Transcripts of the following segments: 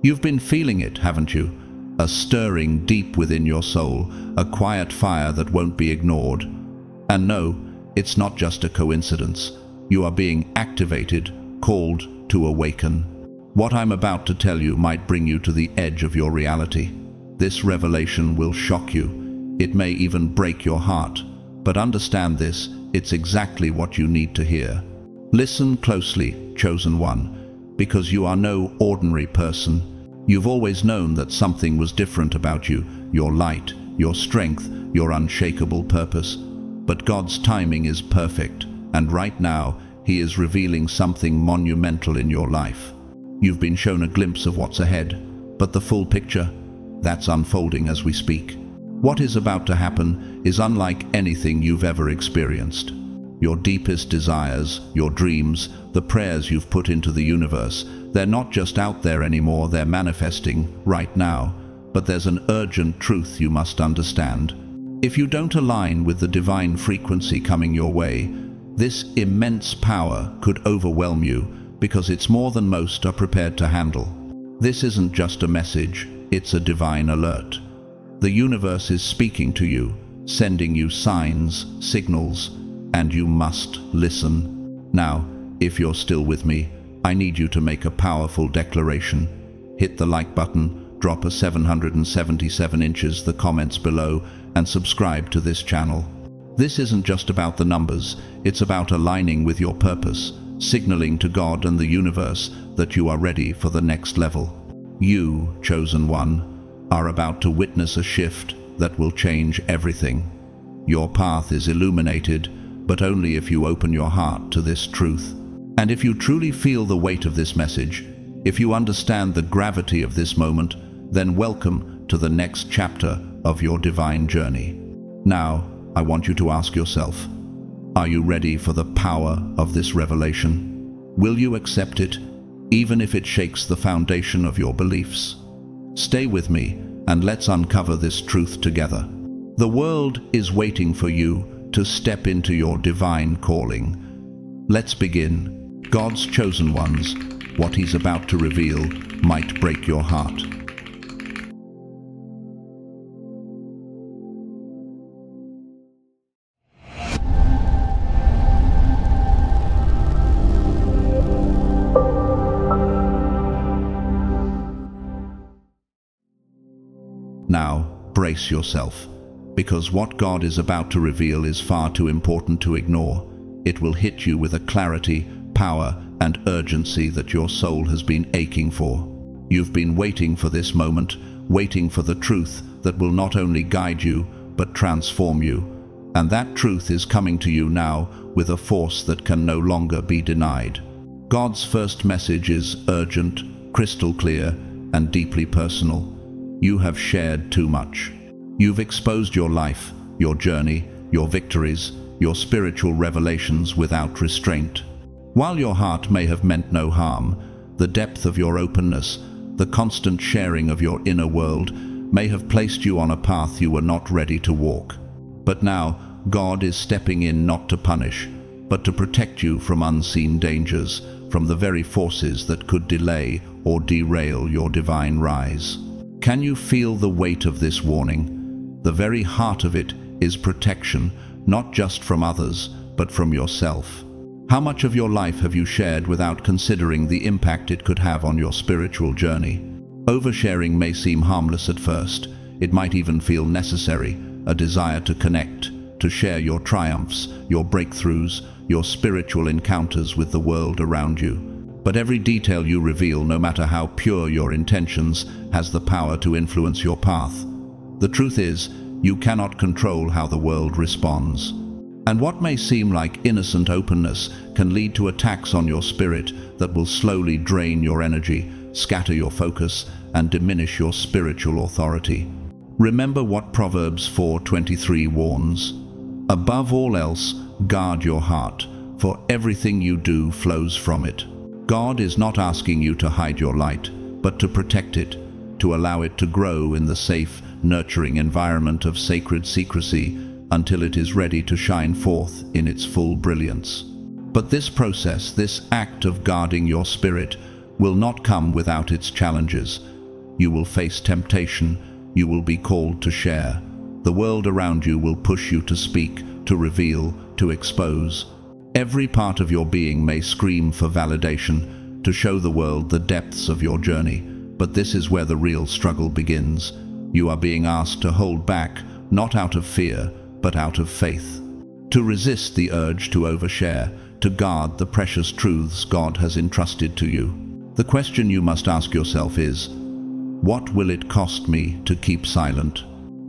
You've been feeling it, haven't you? A stirring deep within your soul, a quiet fire that won't be ignored. And no, it's not just a coincidence. You are being activated, called to awaken. What I'm about to tell you might bring you to the edge of your reality. This revelation will shock you. It may even break your heart. But understand this, it's exactly what you need to hear. Listen closely, chosen one, because you are no ordinary person. You've always known that something was different about you, your light, your strength, your unshakable purpose. But God's timing is perfect, and right now, He is revealing something monumental in your life. You've been shown a glimpse of what's ahead, but the full picture, that's unfolding as we speak. What is about to happen is unlike anything you've ever experienced. Your deepest desires, your dreams, the prayers you've put into the universe, they're not just out there anymore, they're manifesting right now. But there's an urgent truth you must understand. If you don't align with the divine frequency coming your way, this immense power could overwhelm you because it's more than most are prepared to handle. This isn't just a message, it's a divine alert. The universe is speaking to you, sending you signs, signals, and you must listen. Now, if you're still with me, I need you to make a powerful declaration. Hit the like button, drop a 777 inches the comments below, and subscribe to this channel. This isn't just about the numbers, it's about aligning with your purpose, signaling to God and the universe that you are ready for the next level. You, chosen one, are about to witness a shift that will change everything. Your path is illuminated, but only if you open your heart to this truth. And if you truly feel the weight of this message, if you understand the gravity of this moment, then welcome to the next chapter of your divine journey. Now, I want you to ask yourself, are you ready for the power of this revelation? Will you accept it, even if it shakes the foundation of your beliefs? Stay with me, and let's uncover this truth together. The world is waiting for you to step into your divine calling. Let's begin. God's chosen ones, what He's about to reveal might break your heart. Now, brace yourself, because what God is about to reveal is far too important to ignore. It will hit you with a clarity, power, and urgency that your soul has been aching for. You've been waiting for this moment, waiting for the truth that will not only guide you, but transform you. And that truth is coming to you now with a force that can no longer be denied. God's first message is urgent, crystal clear, and deeply personal. You have shared too much. You've exposed your life, your journey, your victories, your spiritual revelations without restraint. While your heart may have meant no harm, the depth of your openness, the constant sharing of your inner world, may have placed you on a path you were not ready to walk. But now, God is stepping in not to punish, but to protect you from unseen dangers, from the very forces that could delay or derail your divine rise. Can you feel the weight of this warning? The very heart of it is protection, not just from others, but from yourself. How much of your life have you shared without considering the impact it could have on your spiritual journey? Oversharing may seem harmless at first. It might even feel necessary, a desire to connect, to share your triumphs, your breakthroughs, your spiritual encounters with the world around you. But every detail you reveal, no matter how pure your intentions, has the power to influence your path. The truth is, you cannot control how the world responds. And what may seem like innocent openness can lead to attacks on your spirit that will slowly drain your energy, scatter your focus, and diminish your spiritual authority. Remember what Proverbs 4:23 warns. Above all else, guard your heart, for everything you do flows from it. God is not asking you to hide your light, but to protect it, to allow it to grow in the safe, nurturing environment of sacred secrecy until it is ready to shine forth in its full brilliance. But this process, this act of guarding your spirit, will not come without its challenges. You will face temptation. You will be called to share. The world around you will push you to speak, to reveal, to expose. Every part of your being may scream for validation, to show the world the depths of your journey. But this is where the real struggle begins. You are being asked to hold back, not out of fear, but out of faith. To resist the urge to overshare, to guard the precious truths God has entrusted to you. The question you must ask yourself is, what will it cost me to keep silent?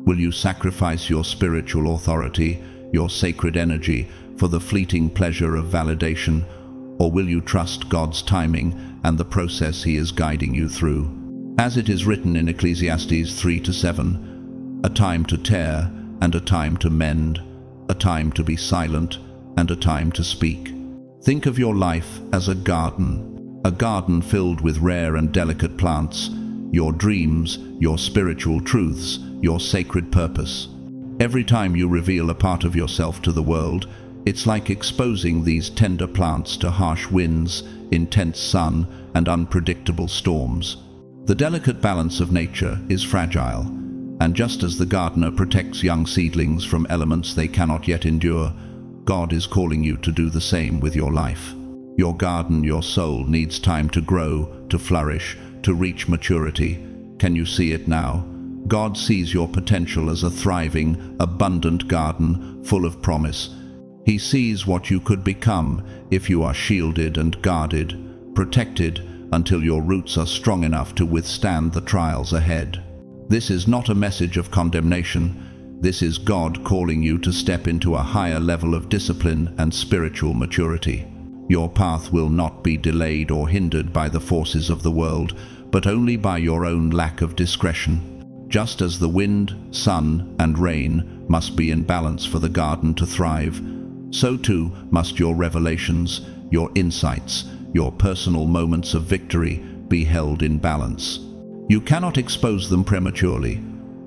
Will you sacrifice your spiritual authority, your sacred energy, for the fleeting pleasure of validation? Or will you trust God's timing and the process He is guiding you through? As it is written in Ecclesiastes 3-7, a time to tear and a time to mend, a time to be silent and a time to speak. Think of your life as a garden filled with rare and delicate plants, your dreams, your spiritual truths, your sacred purpose. Every time you reveal a part of yourself to the world, it's like exposing these tender plants to harsh winds, intense sun, and unpredictable storms. The delicate balance of nature is fragile, and just as the gardener protects young seedlings from elements they cannot yet endure, God is calling you to do the same with your life. Your garden, your soul, needs time to grow, to flourish, to reach maturity. Can you see it now? God sees your potential as a thriving, abundant garden full of promise. He sees what you could become if you are shielded and guarded, protected until your roots are strong enough to withstand the trials ahead. This is not a message of condemnation. This is God calling you to step into a higher level of discipline and spiritual maturity. Your path will not be delayed or hindered by the forces of the world, but only by your own lack of discretion. Just as the wind, sun, and rain must be in balance for the garden to thrive, so too must your revelations, your insights, your personal moments of victory be held in balance. You cannot expose them prematurely,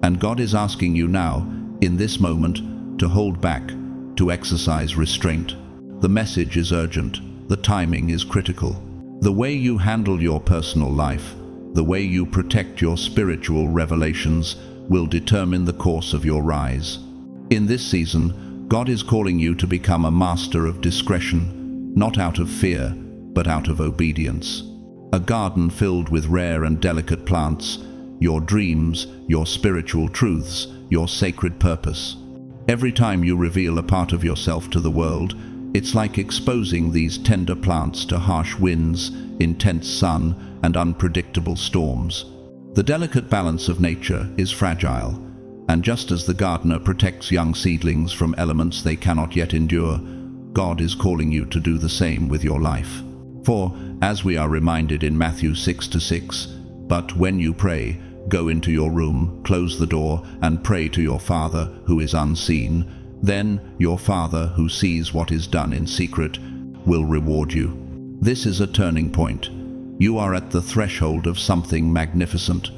and God is asking you now, in this moment, to hold back, to exercise restraint. The message is urgent. The timing is critical. The way you handle your personal life, the way you protect your spiritual revelations, will determine the course of your rise. In this season, God is calling you to become a master of discretion, not out of fear, but out of obedience. A garden filled with rare and delicate plants, your dreams, your spiritual truths, your sacred purpose. Every time you reveal a part of yourself to the world, it's like exposing these tender plants to harsh winds, intense sun, and unpredictable storms. The delicate balance of nature is fragile, and just as the gardener protects young seedlings from elements they cannot yet endure, God is calling you to do the same with your life. For, as we are reminded in Matthew 6:6, "But when you pray, go into your room, close the door, and pray to your Father who is unseen. Then your Father who sees what is done in secret will reward you." This is a turning point. You are at the threshold of something magnificent,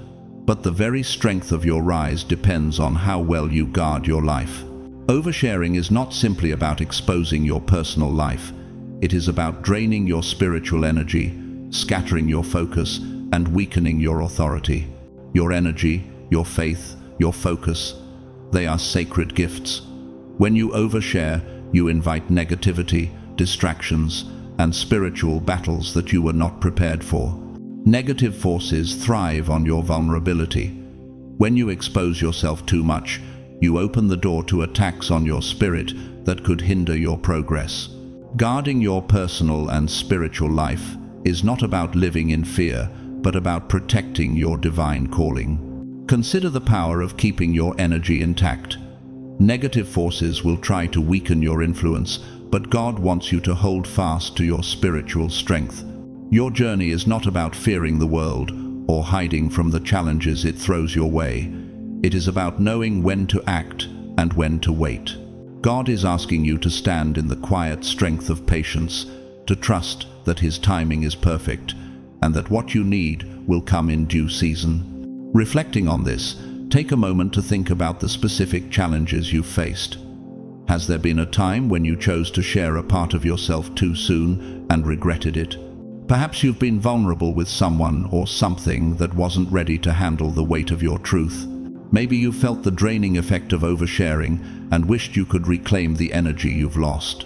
but the very strength of your rise depends on how well you guard your life. Oversharing is not simply about exposing your personal life. It is about draining your spiritual energy, scattering your focus, and weakening your authority. Your energy, your faith, your focus, they are sacred gifts. When you overshare, you invite negativity, distractions, and spiritual battles that you were not prepared for. Negative forces thrive on your vulnerability. When you expose yourself too much, you open the door to attacks on your spirit that could hinder your progress. Guarding your personal and spiritual life is not about living in fear, but about protecting your divine calling. Consider the power of keeping your energy intact. Negative forces will try to weaken your influence, but God wants you to hold fast to your spiritual strength. Your journey is not about fearing the world or hiding from the challenges it throws your way. It is about knowing when to act and when to wait. God is asking you to stand in the quiet strength of patience, to trust that His timing is perfect, and that what you need will come in due season. Reflecting on this, take a moment to think about the specific challenges you've faced. Has there been a time when you chose to share a part of yourself too soon and regretted it? Perhaps you've been vulnerable with someone or something that wasn't ready to handle the weight of your truth. Maybe you felt the draining effect of oversharing and wished you could reclaim the energy you've lost.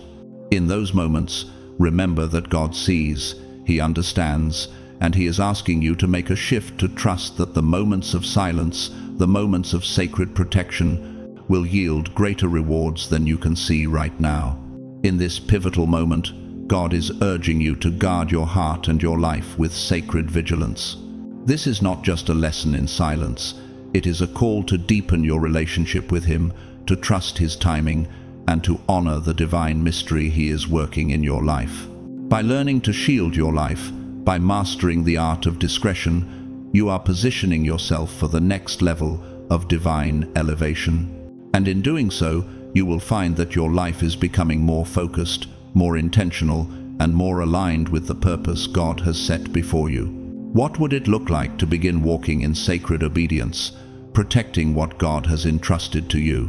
In those moments, remember that God sees, He understands, and He is asking you to make a shift to trust that the moments of silence, the moments of sacred protection, will yield greater rewards than you can see right now. In this pivotal moment, God is urging you to guard your heart and your life with sacred vigilance. This is not just a lesson in silence. It is a call to deepen your relationship with Him, to trust His timing, and to honor the divine mystery He is working in your life. By learning to shield your life, by mastering the art of discretion, you are positioning yourself for the next level of divine elevation. And in doing so, you will find that your life is becoming more focused, more intentional, and more aligned with the purpose God has set before you. What would it look like to begin walking in sacred obedience, protecting what God has entrusted to you?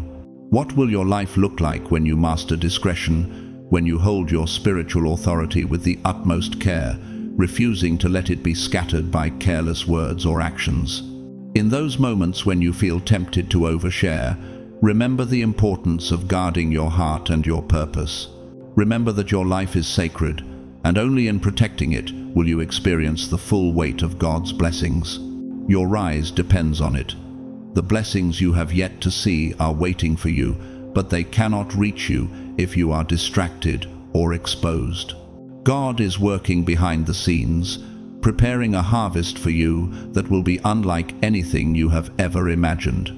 What will your life look like when you master discretion, when you hold your spiritual authority with the utmost care, refusing to let it be scattered by careless words or actions? In those moments when you feel tempted to overshare, remember the importance of guarding your heart and your purpose. Remember that your life is sacred, and only in protecting it will you experience the full weight of God's blessings. Your rise depends on it. The blessings you have yet to see are waiting for you, but they cannot reach you if you are distracted or exposed. God is working behind the scenes, preparing a harvest for you that will be unlike anything you have ever imagined.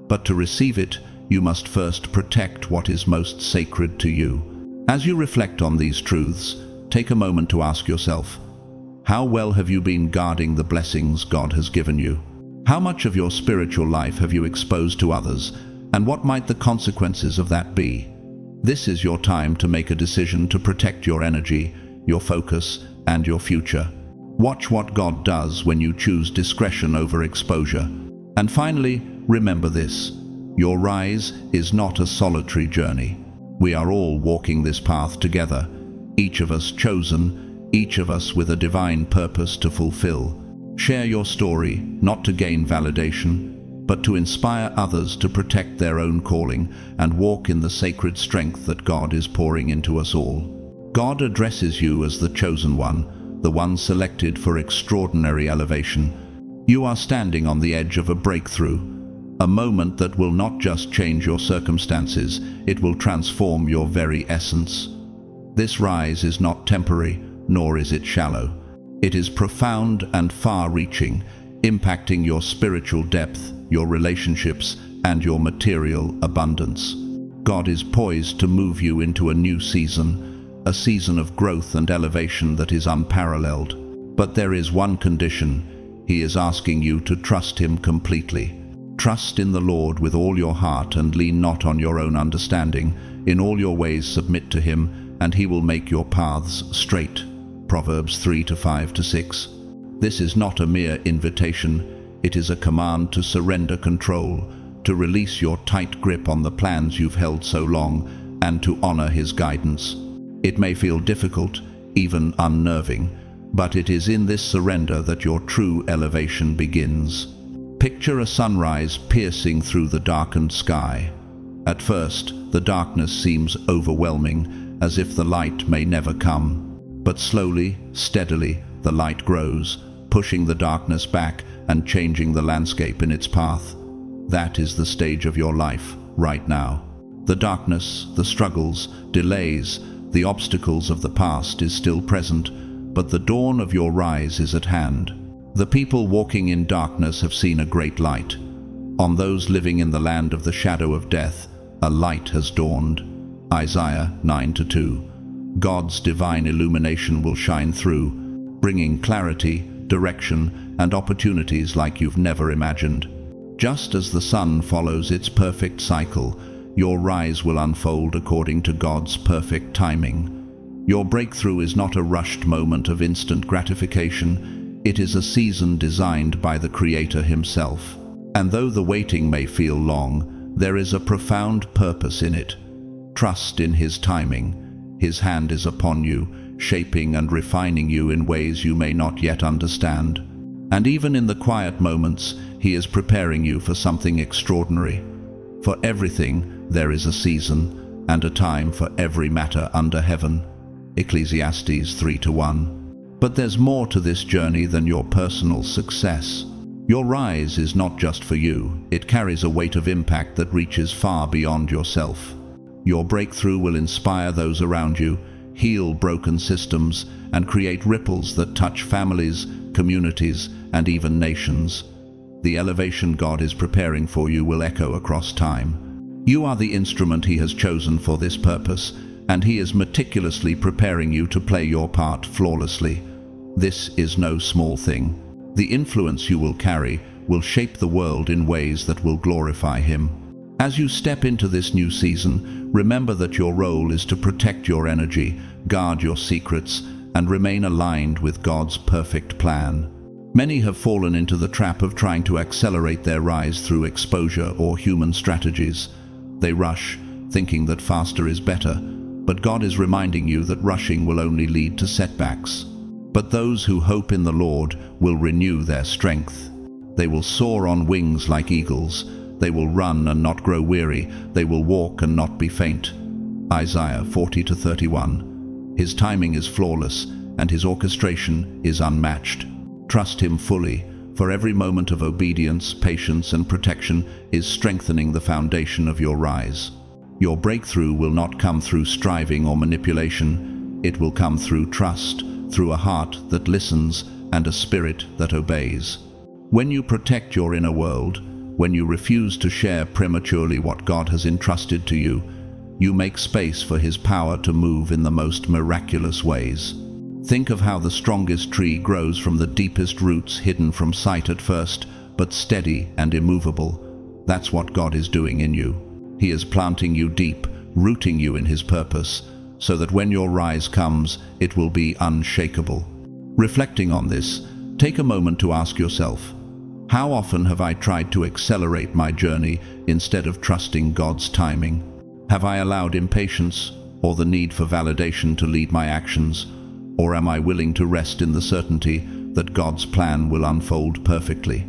But to receive it, you must first protect what is most sacred to you. As you reflect on these truths, take a moment to ask yourself, how well have you been guarding the blessings God has given you? How much of your spiritual life have you exposed to others, and what might the consequences of that be? This is your time to make a decision to protect your energy, your focus, and your future. Watch what God does when you choose discretion over exposure. And finally, remember this: your rise is not a solitary journey. We are all walking this path together, each of us chosen, each of us with a divine purpose to fulfill. Share your story, not to gain validation, but to inspire others to protect their own calling and walk in the sacred strength that God is pouring into us all. God addresses you as the chosen one, the one selected for extraordinary elevation. You are standing on the edge of a breakthrough, a moment that will not just change your circumstances, it will transform your very essence. This rise is not temporary, nor is it shallow. It is profound and far-reaching, impacting your spiritual depth, your relationships, and your material abundance. God is poised to move you into a new season, a season of growth and elevation that is unparalleled. But there is one condition. He is asking you to trust Him completely. Trust in the Lord with all your heart and lean not on your own understanding. In all your ways submit to Him, and He will make your paths straight. Proverbs 3:5-6. This is not a mere invitation, it is a command to surrender control, to release your tight grip on the plans you've held so long, and to honor His guidance. It may feel difficult, even unnerving, but it is in this surrender that your true elevation begins. Picture a sunrise piercing through the darkened sky. At first, the darkness seems overwhelming, as if the light may never come. But slowly, steadily, the light grows, pushing the darkness back and changing the landscape in its path. That is the stage of your life, right now. The darkness, the struggles, delays, the obstacles of the past is still present, but the dawn of your rise is at hand. The people walking in darkness have seen a great light. On those living in the land of the shadow of death, a light has dawned. Isaiah 9:2. God's divine illumination will shine through, bringing clarity, direction, and opportunities like you've never imagined. Just as the sun follows its perfect cycle, your rise will unfold according to God's perfect timing. Your breakthrough is not a rushed moment of instant gratification. It is a season designed by the Creator Himself. And though the waiting may feel long, there is a profound purpose in it. Trust in His timing. His hand is upon you, shaping and refining you in ways you may not yet understand. And even in the quiet moments, He is preparing you for something extraordinary. For everything there is a season, and a time for every matter under heaven. Ecclesiastes 3:1. But there's more to this journey than your personal success. Your rise is not just for you. It carries a weight of impact that reaches far beyond yourself. Your breakthrough will inspire those around you, heal broken systems, and create ripples that touch families, communities, and even nations. The elevation God is preparing for you will echo across time. You are the instrument He has chosen for this purpose, and He is meticulously preparing you to play your part flawlessly. This is no small thing. The influence you will carry will shape the world in ways that will glorify Him. As you step into this new season, remember that your role is to protect your energy, guard your secrets, and remain aligned with God's perfect plan. Many have fallen into the trap of trying to accelerate their rise through exposure or human strategies. They rush, thinking that faster is better, but God is reminding you that rushing will only lead to setbacks. But those who hope in the Lord will renew their strength. They will soar on wings like eagles. They will run and not grow weary. They will walk and not be faint. Isaiah 40:31. His timing is flawless, and His orchestration is unmatched. Trust Him fully, for every moment of obedience, patience, and protection is strengthening the foundation of your rise. Your breakthrough will not come through striving or manipulation. It will come through trust, through a heart that listens and a spirit that obeys. When you protect your inner world, when you refuse to share prematurely what God has entrusted to you, you make space for His power to move in the most miraculous ways. Think of how the strongest tree grows from the deepest roots, hidden from sight at first, but steady and immovable. That's what God is doing in you. He is planting you deep, rooting you in His purpose, so that when your rise comes, it will be unshakable. Reflecting on this, take a moment to ask yourself, how often have I tried to accelerate my journey instead of trusting God's timing? Have I allowed impatience or the need for validation to lead my actions? Or am I willing to rest in the certainty that God's plan will unfold perfectly?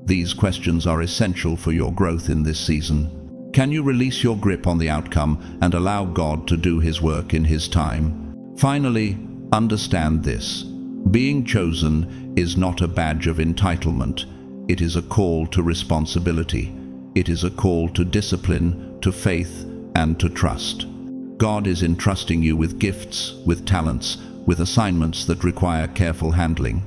These questions are essential for your growth in this season. Can you release your grip on the outcome and allow God to do His work in His time? Finally, understand this. Being chosen is not a badge of entitlement. It is a call to responsibility. It is a call to discipline, to faith, and to trust. God is entrusting you with gifts, with talents, with assignments that require careful handling.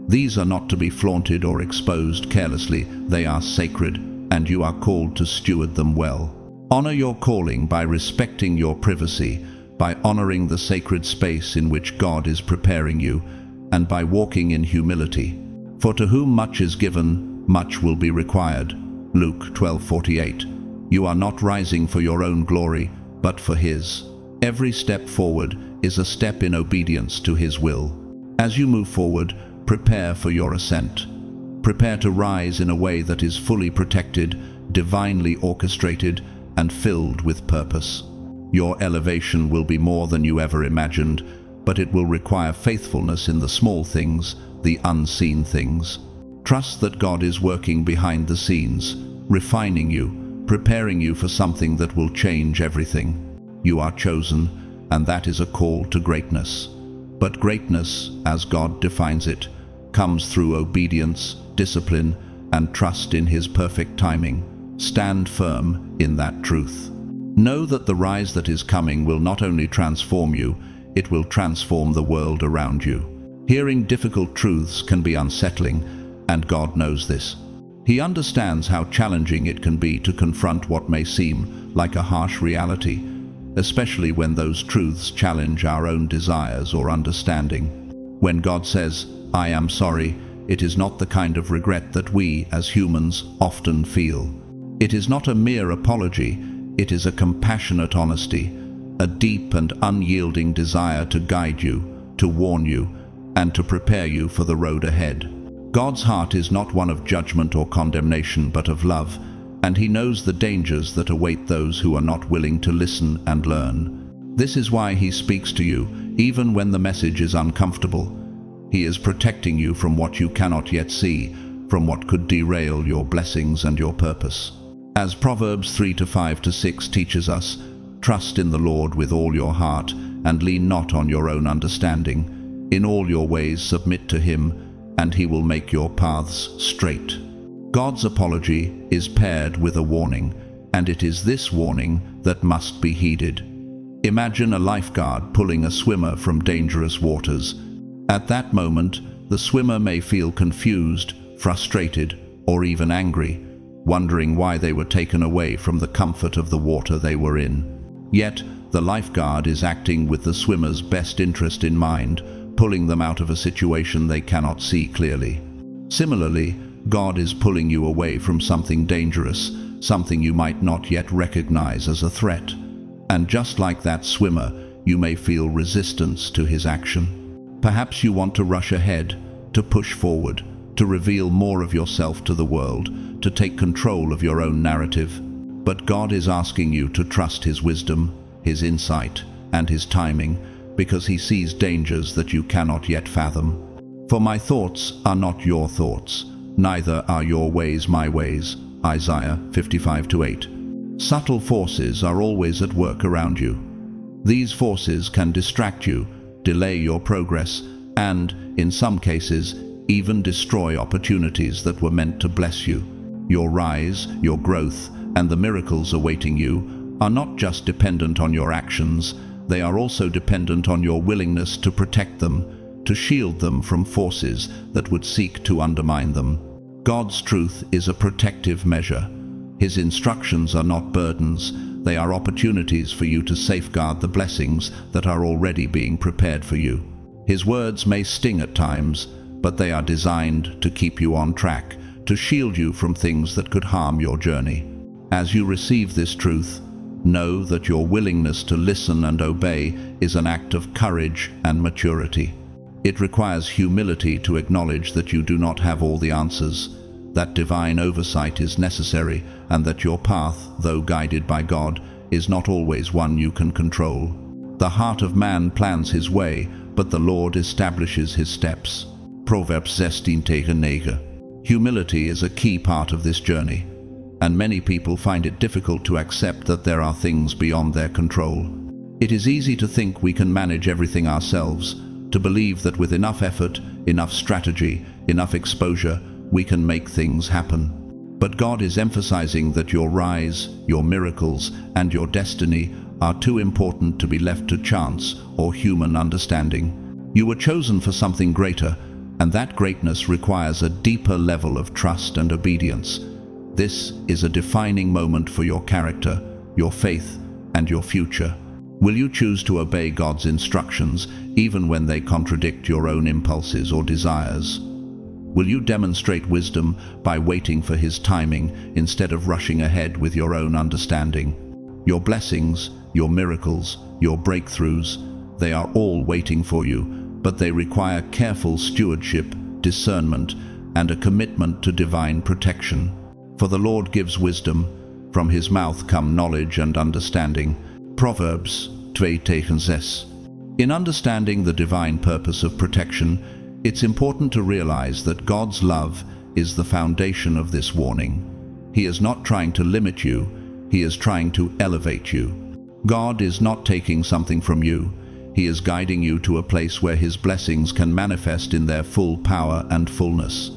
These are not to be flaunted or exposed carelessly. They are sacred, and you are called to steward them well. Honor your calling by respecting your privacy, by honoring the sacred space in which God is preparing you, and by walking in humility. For to whom much is given, much will be required. Luke 12:48. You are not rising for your own glory, but for His. Every step forward is a step in obedience to His will. As you move forward, prepare for your ascent. Prepare to rise in a way that is fully protected, divinely orchestrated, and filled with purpose. Your elevation will be more than you ever imagined, but it will require faithfulness in the small things, the unseen things. Trust that God is working behind the scenes, refining you, preparing you for something that will change everything. You are chosen, and that is a call to greatness. But greatness, as God defines it, comes through obedience, discipline, and trust in His perfect timing. Stand firm in that truth. Know that the rise that is coming will not only transform you, it will transform the world around you. Hearing difficult truths can be unsettling, and God knows this. He understands how challenging it can be to confront what may seem like a harsh reality, especially when those truths challenge our own desires or understanding. When God says, "I am sorry," it is not the kind of regret that we, as humans, often feel. It is not a mere apology, it is a compassionate honesty, a deep and unyielding desire to guide you, to warn you, and to prepare you for the road ahead. God's heart is not one of judgment or condemnation, but of love, and He knows the dangers that await those who are not willing to listen and learn. This is why He speaks to you Even when the message is uncomfortable, He is protecting you from what you cannot yet see, from what could derail your blessings and your purpose. As Proverbs 3:5-6 teaches us, trust in the Lord with all your heart, and lean not on your own understanding. In all your ways submit to Him, and He will make your paths straight. God's apology is paired with a warning, and it is this warning that must be heeded. Imagine a lifeguard pulling a swimmer from dangerous waters. At that moment, the swimmer may feel confused, frustrated, or even angry, wondering why they were taken away from the comfort of the water they were in. Yet, the lifeguard is acting with the swimmer's best interest in mind, pulling them out of a situation they cannot see clearly. Similarly, God is pulling you away from something dangerous, something you might not yet recognize as a threat. And just like that swimmer, you may feel resistance to His action. Perhaps you want to rush ahead, to push forward, to reveal more of yourself to the world, to take control of your own narrative. But God is asking you to trust His wisdom, His insight, and His timing, because He sees dangers that you cannot yet fathom. For my thoughts are not your thoughts, neither are your ways my ways. Isaiah 55:8. Subtle forces are always at work around you. These forces can distract you, delay your progress, and, in some cases, even destroy opportunities that were meant to bless you. Your rise, your growth, and the miracles awaiting you are not just dependent on your actions, they are also dependent on your willingness to protect them, to shield them from forces that would seek to undermine them. God's truth is a protective measure. His instructions are not burdens, they are opportunities for you to safeguard the blessings that are already being prepared for you. His words may sting at times, but they are designed to keep you on track, to shield you from things that could harm your journey. As you receive this truth, know that your willingness to listen and obey is an act of courage and maturity. It requires humility to acknowledge that you do not have all the answers, that divine oversight is necessary, and that your path, though guided by God, is not always one you can control. The heart of man plans his way, but the Lord establishes his steps. Proverbs 16:9. Humility is a key part of this journey, and many people find it difficult to accept that there are things beyond their control. It is easy to think we can manage everything ourselves, to believe that with enough effort, enough strategy, enough exposure, we can make things happen. But God is emphasizing that your rise, your miracles, and your destiny are too important to be left to chance or human understanding. You were chosen for something greater, and that greatness requires a deeper level of trust and obedience. This is a defining moment for your character, your faith, and your future. Will you choose to obey God's instructions even when they contradict your own impulses or desires? Will you demonstrate wisdom by waiting for His timing instead of rushing ahead with your own understanding? Your blessings, your miracles, your breakthroughs, they are all waiting for you, but they require careful stewardship, discernment, and a commitment to divine protection. For the Lord gives wisdom, from His mouth come knowledge and understanding. Proverbs 2:6. In understanding the divine purpose of protection, it's important to realize that God's love is the foundation of this warning. He is not trying to limit you, He is trying to elevate you. God is not taking something from you, He is guiding you to a place where His blessings can manifest in their full power and fullness.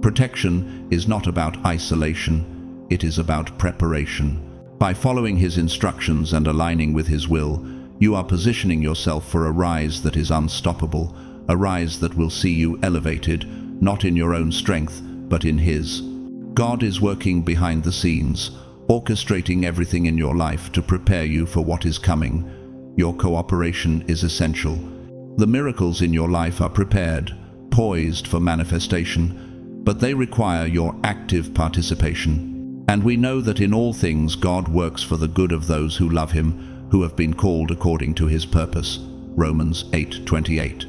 Protection is not about isolation, it is about preparation. By following His instructions and aligning with His will, you are positioning yourself for a rise that is unstoppable, a rise that will see you elevated, not in your own strength, but in His. God is working behind the scenes, orchestrating everything in your life to prepare you for what is coming. Your cooperation is essential. The miracles in your life are prepared, poised for manifestation, but they require your active participation. And we know that in all things God works for the good of those who love Him, who have been called according to His purpose. Romans 8:28.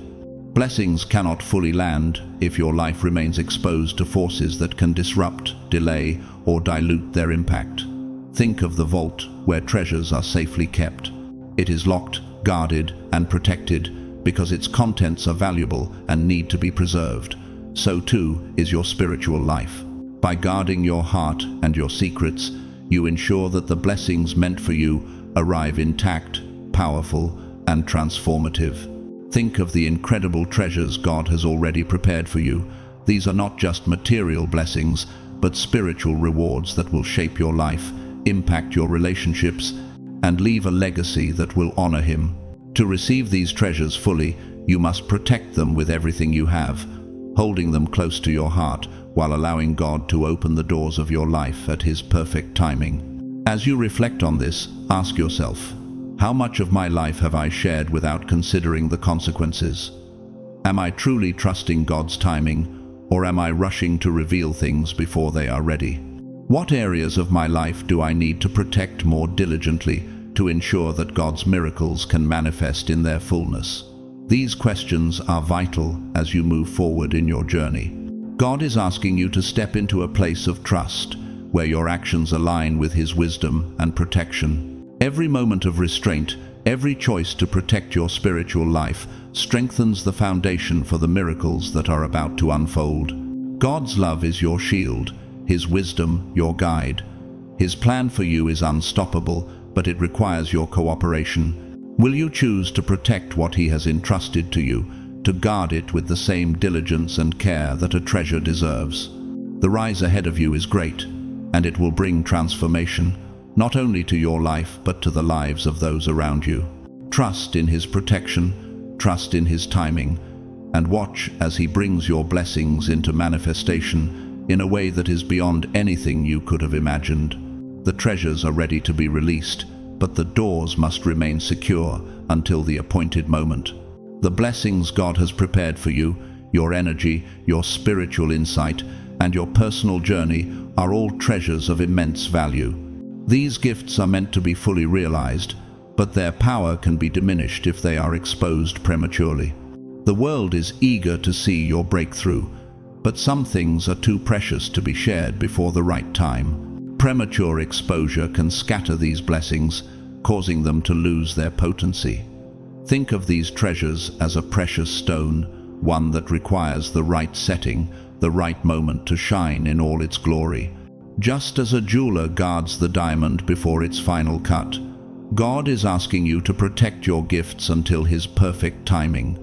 Blessings cannot fully land if your life remains exposed to forces that can disrupt, delay, or dilute their impact. Think of the vault where treasures are safely kept. It is locked, guarded, and protected, because its contents are valuable and need to be preserved. So too is your spiritual life. By guarding your heart and your secrets, you ensure that the blessings meant for you arrive intact, powerful, and transformative. Think of the incredible treasures God has already prepared for you. These are not just material blessings, but spiritual rewards that will shape your life, impact your relationships, and leave a legacy that will honor Him. To receive these treasures fully, you must protect them with everything you have, holding them close to your heart while allowing God to open the doors of your life at His perfect timing. As you reflect on this, ask yourself, how much of my life have I shared without considering the consequences? Am I truly trusting God's timing, or am I rushing to reveal things before they are ready? What areas of my life do I need to protect more diligently to ensure that God's miracles can manifest in their fullness? These questions are vital as you move forward in your journey. God is asking you to step into a place of trust, where your actions align with His wisdom and protection. Every moment of restraint, every choice to protect your spiritual life, strengthens the foundation for the miracles that are about to unfold. God's love is your shield, His wisdom your guide. His plan for you is unstoppable, but it requires your cooperation. Will you choose to protect what He has entrusted to you, to guard it with the same diligence and care that a treasure deserves? The rise ahead of you is great, and it will bring transformation, not only to your life but to the lives of those around you. Trust in His protection, trust in His timing, and watch as He brings your blessings into manifestation in a way that is beyond anything you could have imagined. The treasures are ready to be released, but the doors must remain secure until the appointed moment. The blessings God has prepared for you, your energy, your spiritual insight, and your personal journey are all treasures of immense value. These gifts are meant to be fully realized, but their power can be diminished if they are exposed prematurely. The world is eager to see your breakthrough, but some things are too precious to be shared before the right time. Premature exposure can scatter these blessings, causing them to lose their potency. Think of these treasures as a precious stone, one that requires the right setting, the right moment to shine in all its glory. Just as a jeweler guards the diamond before its final cut, God is asking you to protect your gifts until His perfect timing.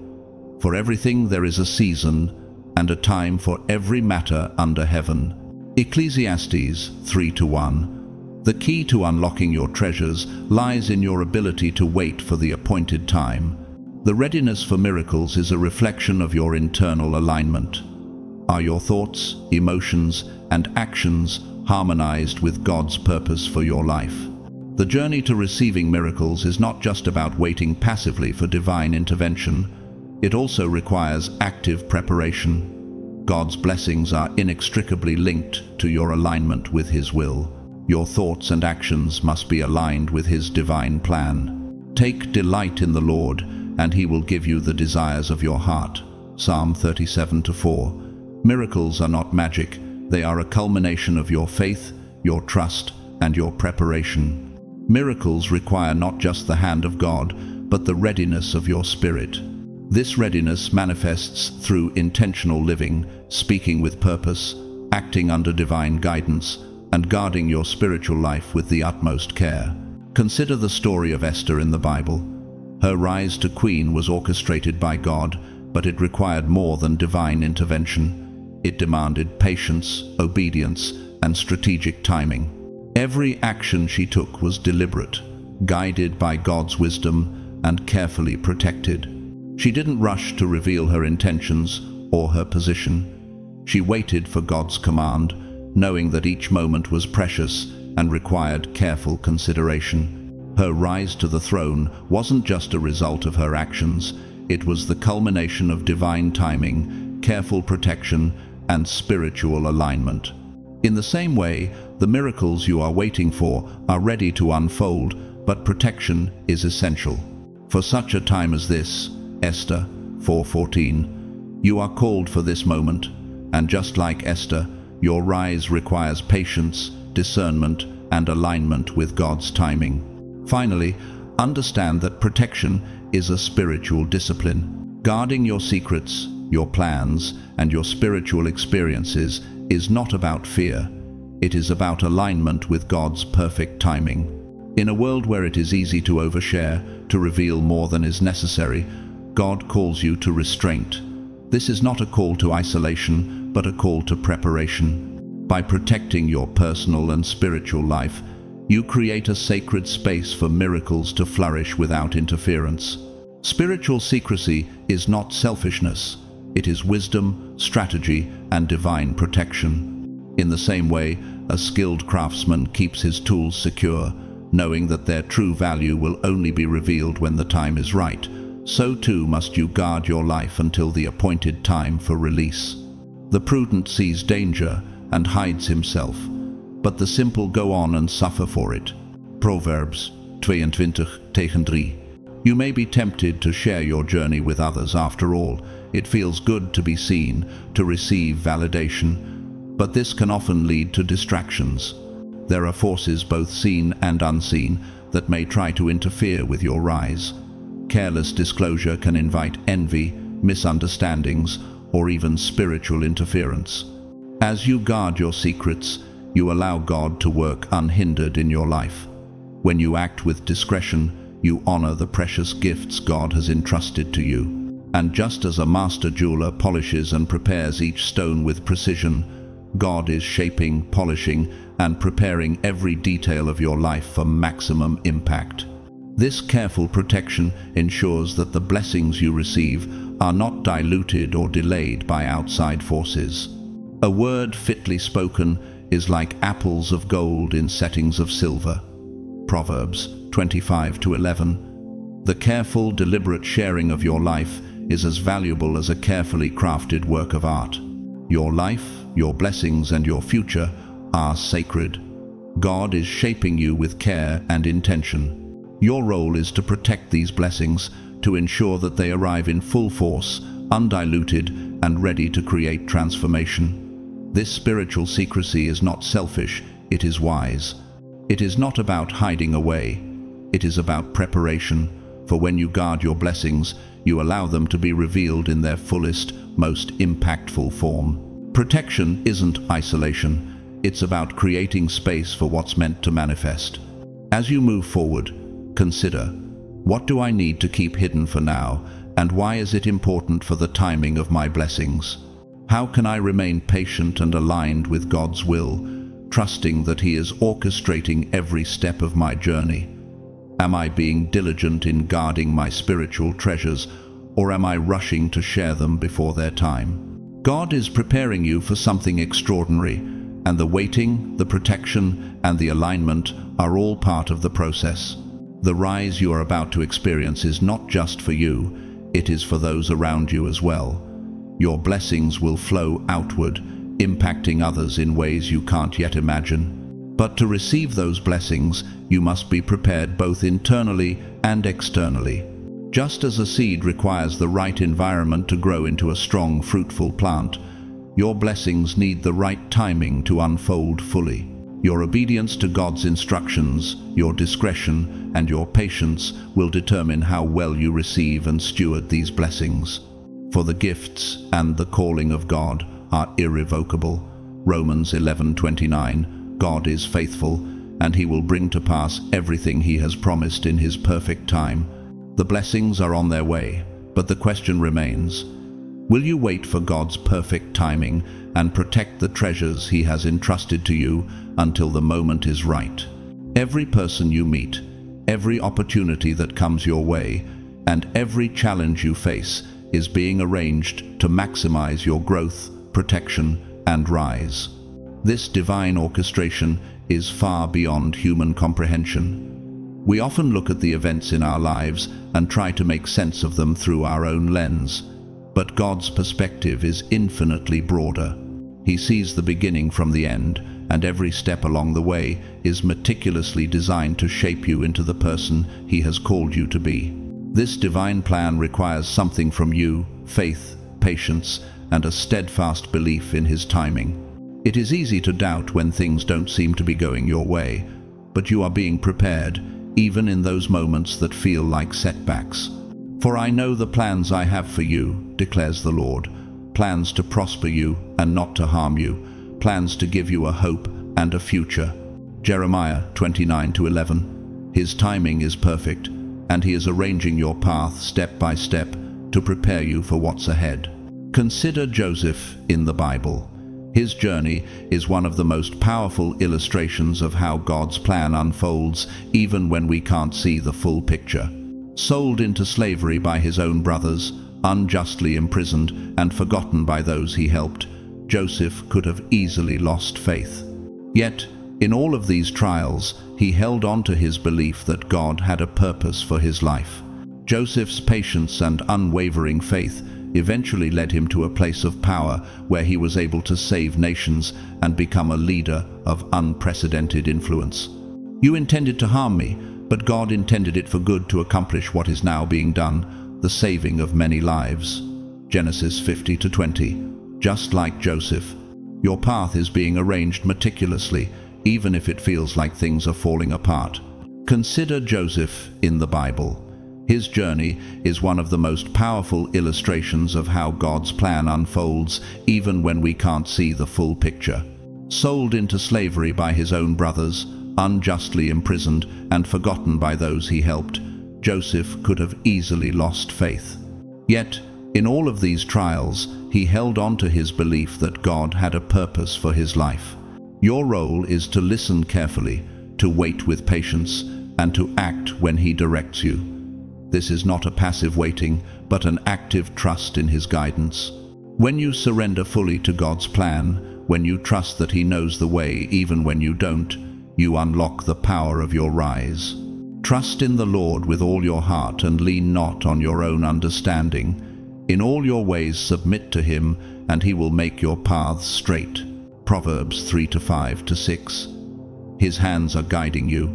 For everything there is a season, and a time for every matter under heaven. Ecclesiastes 3:1. The key to unlocking your treasures lies in your ability to wait for the appointed time. The readiness for miracles is a reflection of your internal alignment. Are your thoughts, emotions, and actions harmonized with God's purpose for your life? The journey to receiving miracles is not just about waiting passively for divine intervention. It also requires active preparation. God's blessings are inextricably linked to your alignment with His will. Your thoughts and actions must be aligned with His divine plan. Take delight in the Lord, and He will give you the desires of your heart. Psalm 37:4. Miracles are not magic. They are a culmination of your faith, your trust, and your preparation. Miracles require not just the hand of God, but the readiness of your spirit. This readiness manifests through intentional living, speaking with purpose, acting under divine guidance, and guarding your spiritual life with the utmost care. Consider the story of Esther in the Bible. Her rise to queen was orchestrated by God, but it required more than divine intervention. It demanded patience, obedience, and strategic timing. Every action she took was deliberate, guided by God's wisdom, and carefully protected. She didn't rush to reveal her intentions or her position. She waited for God's command, knowing that each moment was precious and required careful consideration. Her rise to the throne wasn't just a result of her actions, it was the culmination of divine timing, careful protection, and spiritual alignment. In the same way, the miracles you are waiting for are ready to unfold, but protection is essential. For such a time as this, Esther 4:14, you are called for this moment, and just like Esther, your rise requires patience, discernment, and alignment with God's timing. Finally, understand that protection is a spiritual discipline. Guarding your secrets, your plans, and your spiritual experiences is not about fear. It is about alignment with God's perfect timing. In a world where it is easy to overshare, to reveal more than is necessary, God calls you to restraint. This is not a call to isolation, but a call to preparation. By protecting your personal and spiritual life, you create a sacred space for miracles to flourish without interference. Spiritual secrecy is not selfishness. It is wisdom, strategy, and divine protection. In the same way, a skilled craftsman keeps his tools secure, knowing that their true value will only be revealed when the time is right, so too must you guard your life until the appointed time for release. The prudent sees danger and hides himself, but the simple go on and suffer for it. Proverbs 22:3. You may be tempted to share your journey with others. After all, it feels good to be seen, to receive validation, but this can often lead to distractions. There are forces, both seen and unseen, that may try to interfere with your rise. Careless disclosure can invite envy, misunderstandings, or even spiritual interference. As you guard your secrets, you allow God to work unhindered in your life. When you act with discretion, you honor the precious gifts God has entrusted to you. And just as a master jeweler polishes and prepares each stone with precision, God is shaping, polishing, and preparing every detail of your life for maximum impact. This careful protection ensures that the blessings you receive are not diluted or delayed by outside forces. A word fitly spoken is like apples of gold in settings of silver. Proverbs 25:11. The careful, deliberate sharing of your life is as valuable as a carefully crafted work of art. Your life, your blessings, and your future are sacred. God is shaping you with care and intention. Your role is to protect these blessings, to ensure that they arrive in full force, undiluted, and ready to create transformation. This spiritual secrecy is not selfish, it is wise. It is not about hiding away. It is about preparation, for when you guard your blessings, you allow them to be revealed in their fullest, most impactful form. Protection isn't isolation. It's about creating space for what's meant to manifest. As you move forward, consider, what do I need to keep hidden for now, and why is it important for the timing of my blessings? How can I remain patient and aligned with God's will, trusting that He is orchestrating every step of my journey? Am I being diligent in guarding my spiritual treasures, or am I rushing to share them before their time? God is preparing you for something extraordinary, and the waiting, the protection, and the alignment are all part of the process. The rise you are about to experience is not just for you, it is for those around you as well. Your blessings will flow outward, impacting others in ways you can't yet imagine. But to receive those blessings, you must be prepared both internally and externally. Just as a seed requires the right environment to grow into a strong, fruitful plant, your blessings need the right timing to unfold fully. Your obedience to God's instructions, your discretion, and your patience will determine how well you receive and steward these blessings. For the gifts and the calling of God are irrevocable. Romans 11:29. God is faithful, and He will bring to pass everything He has promised in His perfect time. The blessings are on their way, but the question remains, will you wait for God's perfect timing and protect the treasures He has entrusted to you until the moment is right? Every person you meet, every opportunity that comes your way, and every challenge you face is being arranged to maximize your growth, protection, and rise. This divine orchestration is far beyond human comprehension. We often look at the events in our lives and try to make sense of them through our own lens, but God's perspective is infinitely broader. He sees the beginning from the end, and every step along the way is meticulously designed to shape you into the person He has called you to be. This divine plan requires something from you: faith, patience, and a steadfast belief in His timing. It is easy to doubt when things don't seem to be going your way, but you are being prepared, even in those moments that feel like setbacks. For I know the plans I have for you, declares the Lord, plans to prosper you and not to harm you, plans to give you a hope and a future. Jeremiah 29:11. His timing is perfect, and he is arranging your path step by step to prepare you for what's ahead. Consider Joseph in the Bible. His journey is one of the most powerful illustrations of how God's plan unfolds even when we can't see the full picture. Sold into slavery by his own brothers, unjustly imprisoned and forgotten by those he helped, Joseph could have easily lost faith. Yet, in all of these trials, he held on to his belief that God had a purpose for his life. Joseph's patience and unwavering faith eventually led him to a place of power where he was able to save nations and become a leader of unprecedented influence. You intended to harm me, but God intended it for good to accomplish what is now being done, the saving of many lives. Genesis 50:20. Just like Joseph, your path is being arranged meticulously, even if it feels like things are falling apart. Consider Joseph in the Bible. His journey is one of the most powerful illustrations of how God's plan unfolds even when we can't see the full picture. Sold into slavery by his own brothers, unjustly imprisoned and forgotten by those he helped, Joseph could have easily lost faith. Yet, in all of these trials, he held on to his belief that God had a purpose for his life. Your role is to listen carefully, to wait with patience, and to act when he directs you. This is not a passive waiting, but an active trust in his guidance. When you surrender fully to God's plan, when you trust that he knows the way even when you don't, you unlock the power of your rise. Trust in the Lord with all your heart and lean not on your own understanding. In all your ways submit to him, and he will make your paths straight. Proverbs 3:5-6. His hands are guiding you,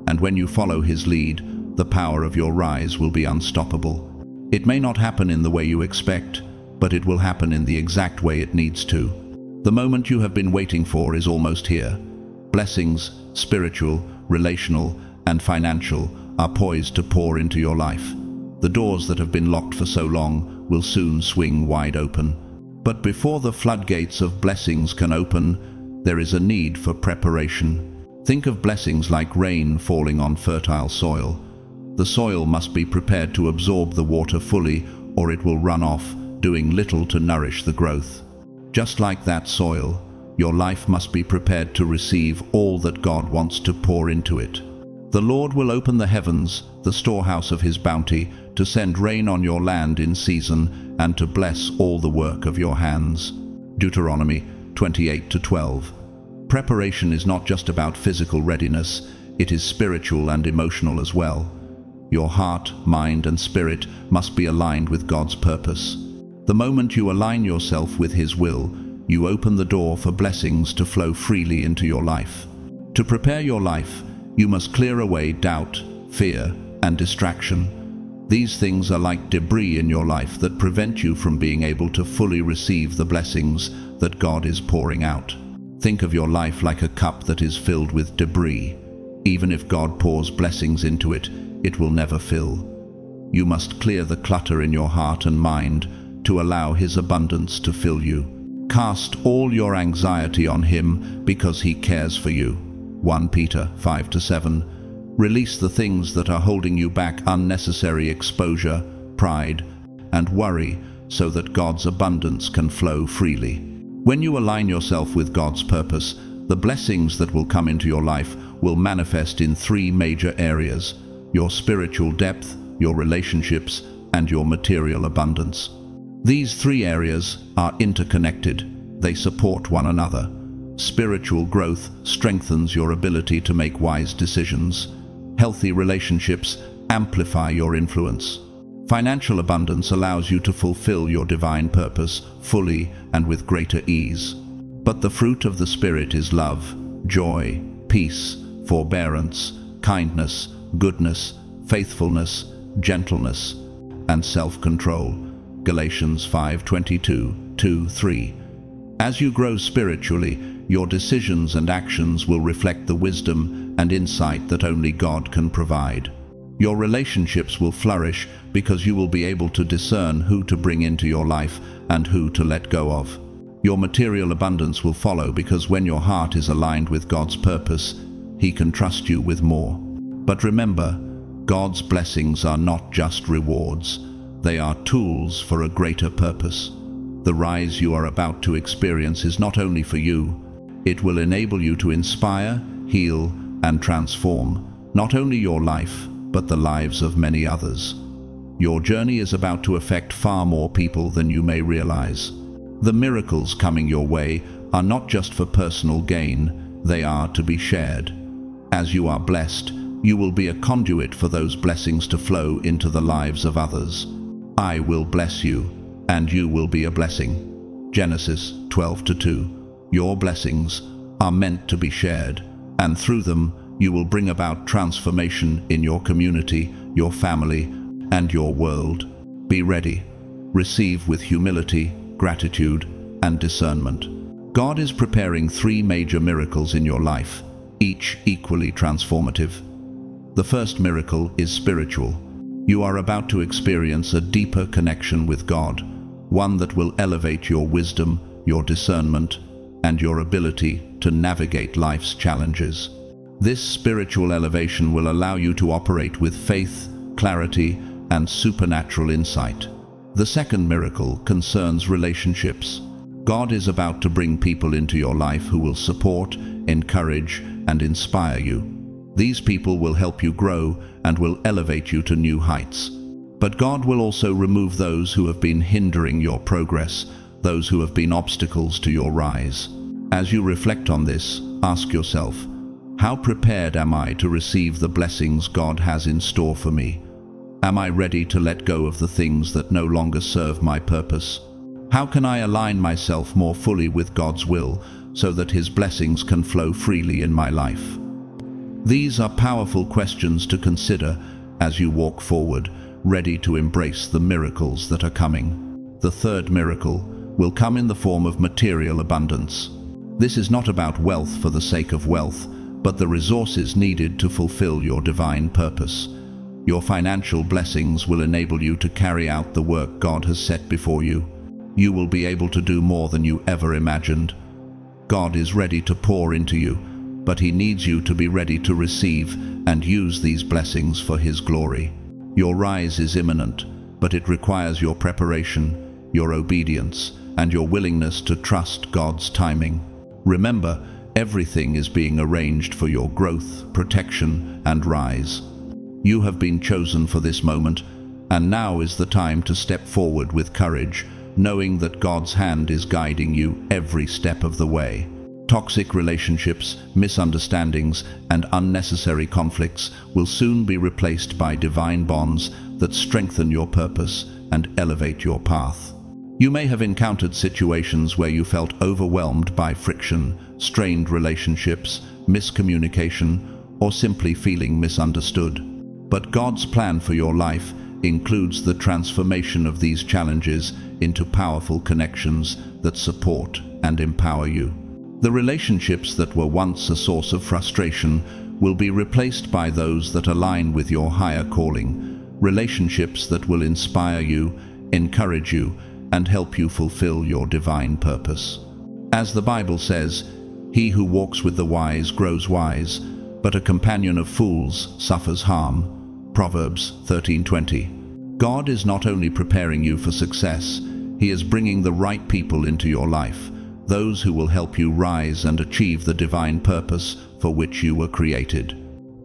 and when you follow his lead, the power of your rise will be unstoppable. It may not happen in the way you expect, but it will happen in the exact way it needs to. The moment you have been waiting for is almost here. Blessings, spiritual, relational, and financial, are poised to pour into your life. The doors that have been locked for so long will soon swing wide open. But before the floodgates of blessings can open, there is a need for preparation. Think of blessings like rain falling on fertile soil. The soil must be prepared to absorb the water fully, or it will run off, doing little to nourish the growth. Just like that soil, your life must be prepared to receive all that God wants to pour into it. The Lord will open the heavens, the storehouse of his bounty, to send rain on your land in season and to bless all the work of your hands. Deuteronomy 28:12. Preparation is not just about physical readiness, it is spiritual and emotional as well. Your heart, mind, and spirit must be aligned with God's purpose. The moment you align yourself with his will, you open the door for blessings to flow freely into your life. To prepare your life, you must clear away doubt, fear, and distraction. These things are like debris in your life that prevent you from being able to fully receive the blessings that God is pouring out. Think of your life like a cup that is filled with debris. Even if God pours blessings into it, it will never fill. You must clear the clutter in your heart and mind to allow his abundance to fill you. Cast all your anxiety on him because he cares for you. 1 Peter 5-7. Release the things that are holding you back, unnecessary exposure, pride, and worry, so that God's abundance can flow freely. When you align yourself with God's purpose, the blessings that will come into your life will manifest in three major areas: your spiritual depth, your relationships, and your material abundance. These three areas are interconnected. They support one another. Spiritual growth strengthens your ability to make wise decisions. Healthy relationships amplify your influence. Financial abundance allows you to fulfill your divine purpose fully and with greater ease. But the fruit of the Spirit is love, joy, peace, forbearance, kindness, goodness, faithfulness, gentleness, and self-control. Galatians 5:22-3. As you grow spiritually, your decisions and actions will reflect the wisdom and insight that only God can provide. Your relationships will flourish because you will be able to discern who to bring into your life and who to let go of. Your material abundance will follow because when your heart is aligned with God's purpose, He can trust you with more. But remember, God's blessings are not just rewards. They are tools for a greater purpose. The rise you are about to experience is not only for you. It will enable you to inspire, heal, and transform not only your life, but the lives of many others. Your journey is about to affect far more people than you may realize. The miracles coming your way are not just for personal gain, they are to be shared. As you are blessed, you will be a conduit for those blessings to flow into the lives of others. I will bless you, and you will be a blessing. Genesis 12:2. Your blessings are meant to be shared, and through them you will bring about transformation in your community, your family, and your world. Be ready. Receive with humility, gratitude, and discernment. God is preparing 3 major miracles in your life, each equally transformative. The first miracle is spiritual. You are about to experience a deeper connection with God, one that will elevate your wisdom, your discernment, and your ability to navigate life's challenges. This spiritual elevation will allow you to operate with faith, clarity, and supernatural insight. The second miracle concerns relationships. God is about to bring people into your life who will support, encourage, and inspire you. These people will help you grow and will elevate you to new heights. But God will also remove those who have been hindering your progress, those who have been obstacles to your rise. As you reflect on this, ask yourself, how prepared am I to receive the blessings God has in store for me? Am I ready to let go of the things that no longer serve my purpose? How can I align myself more fully with God's will so that His blessings can flow freely in my life? These are powerful questions to consider as you walk forward, ready to embrace the miracles that are coming. The third miracle will come in the form of material abundance. This is not about wealth for the sake of wealth, but the resources needed to fulfill your divine purpose. Your financial blessings will enable you to carry out the work God has set before you. You will be able to do more than you ever imagined. God is ready to pour into you, but He needs you to be ready to receive and use these blessings for His glory. Your rise is imminent, but it requires your preparation, your obedience, and your willingness to trust God's timing. Remember, everything is being arranged for your growth, protection, and rise. You have been chosen for this moment, and now is the time to step forward with courage, knowing that God's hand is guiding you every step of the way. Toxic relationships, misunderstandings, and unnecessary conflicts will soon be replaced by divine bonds that strengthen your purpose and elevate your path. You may have encountered situations where you felt overwhelmed by friction, strained relationships, miscommunication, or simply feeling misunderstood. But God's plan for your life includes the transformation of these challenges into powerful connections that support and empower you. The relationships that were once a source of frustration will be replaced by those that align with your higher calling, relationships that will inspire you, encourage you, and help you fulfill your divine purpose. As the Bible says, "He who walks with the wise grows wise, but a companion of fools suffers harm." Proverbs 13:20. God is not only preparing you for success, He is bringing the right people into your life, those who will help you rise and achieve the divine purpose for which you were created.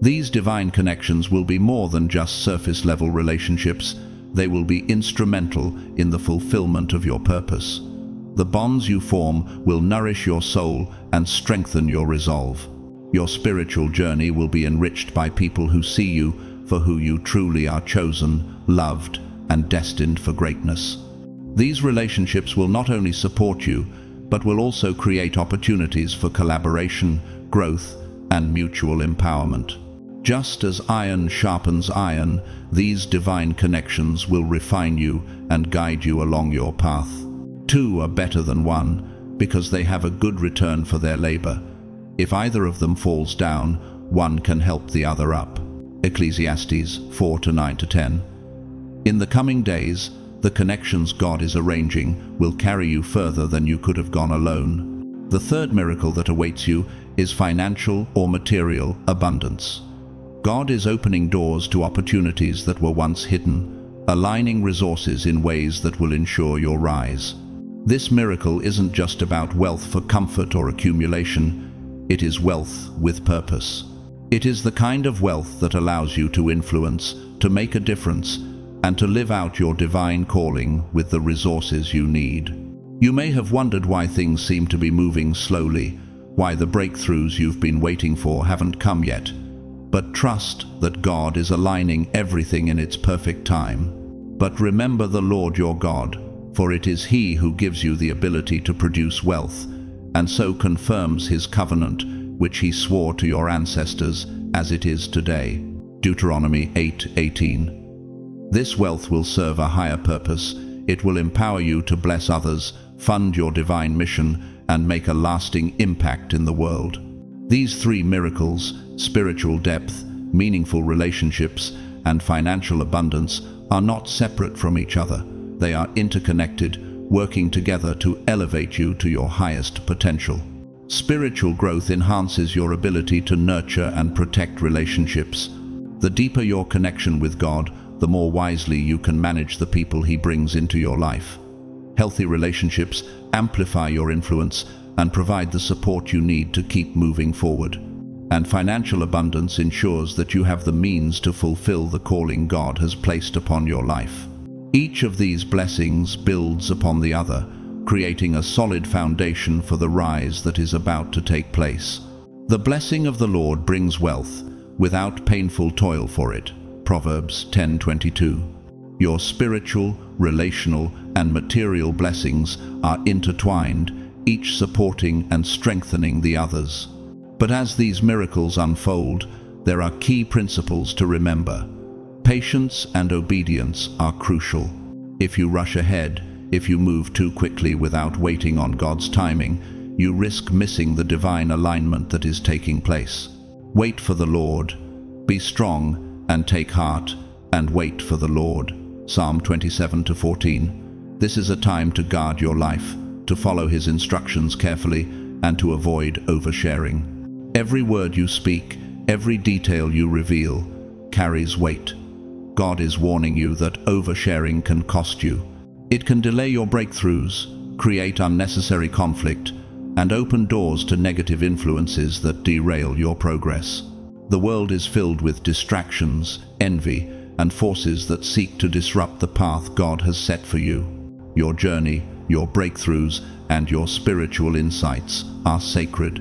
These divine connections will be more than just surface-level relationships. They will be instrumental in the fulfillment of your purpose. The bonds you form will nourish your soul and strengthen your resolve. Your spiritual journey will be enriched by people who see you for who you truly are, chosen, loved, and destined for greatness. These relationships will not only support you, but will also create opportunities for collaboration, growth, and mutual empowerment. Just as iron sharpens iron, these divine connections will refine you and guide you along your path. Two are better than one, because they have a good return for their labor. If either of them falls down, one can help the other up. Ecclesiastes 4:9-10. In the coming days, the connections God is arranging will carry you further than you could have gone alone. The third miracle that awaits you is financial or material abundance. God is opening doors to opportunities that were once hidden, aligning resources in ways that will ensure your rise. This miracle isn't just about wealth for comfort or accumulation. It is wealth with purpose. It is the kind of wealth that allows you to influence, to make a difference, and to live out your divine calling with the resources you need. You may have wondered why things seem to be moving slowly, why the breakthroughs you've been waiting for haven't come yet. But trust that God is aligning everything in its perfect time. But remember the Lord your God, for it is He who gives you the ability to produce wealth, and so confirms His covenant, which He swore to your ancestors, as it is today. Deuteronomy 8:18. This wealth will serve a higher purpose. It will empower you to bless others, fund your divine mission, and make a lasting impact in the world. These three miracles, spiritual depth, meaningful relationships, and financial abundance, are not separate from each other. They are interconnected, working together to elevate you to your highest potential. Spiritual growth enhances your ability to nurture and protect relationships. The deeper your connection with God, the more wisely you can manage the people He brings into your life. Healthy relationships amplify your influence and provide the support you need to keep moving forward. And financial abundance ensures that you have the means to fulfill the calling God has placed upon your life. Each of these blessings builds upon the other, creating a solid foundation for the rise that is about to take place. The blessing of the Lord brings wealth, without painful toil for it. Proverbs 10:22. Your spiritual, relational, and material blessings are intertwined, each supporting and strengthening the others. But as these miracles unfold, there are key principles to remember. Patience and obedience are crucial. If you rush ahead, if you move too quickly without waiting on God's timing, you risk missing the divine alignment that is taking place. Wait for the Lord. Be strong and take heart, and wait for the Lord. Psalm 27:14. This is a time to guard your life, to follow His instructions carefully, and to avoid oversharing. Every word you speak, every detail you reveal, carries weight. God is warning you that oversharing can cost you. It can delay your breakthroughs, create unnecessary conflict, and open doors to negative influences that derail your progress. The world is filled with distractions, envy, and forces that seek to disrupt the path God has set for you. Your journey, your breakthroughs, and your spiritual insights are sacred.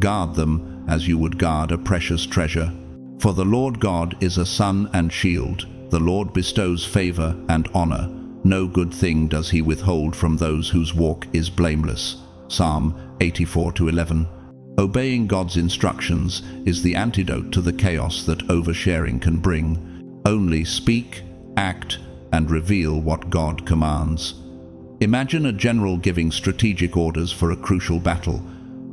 Guard them as you would guard a precious treasure. For the Lord God is a sun and shield. The Lord bestows favor and honor. No good thing does He withhold from those whose walk is blameless. Psalm 84:11. Obeying God's instructions is the antidote to the chaos that oversharing can bring. Only speak, act, and reveal what God commands. Imagine a general giving strategic orders for a crucial battle.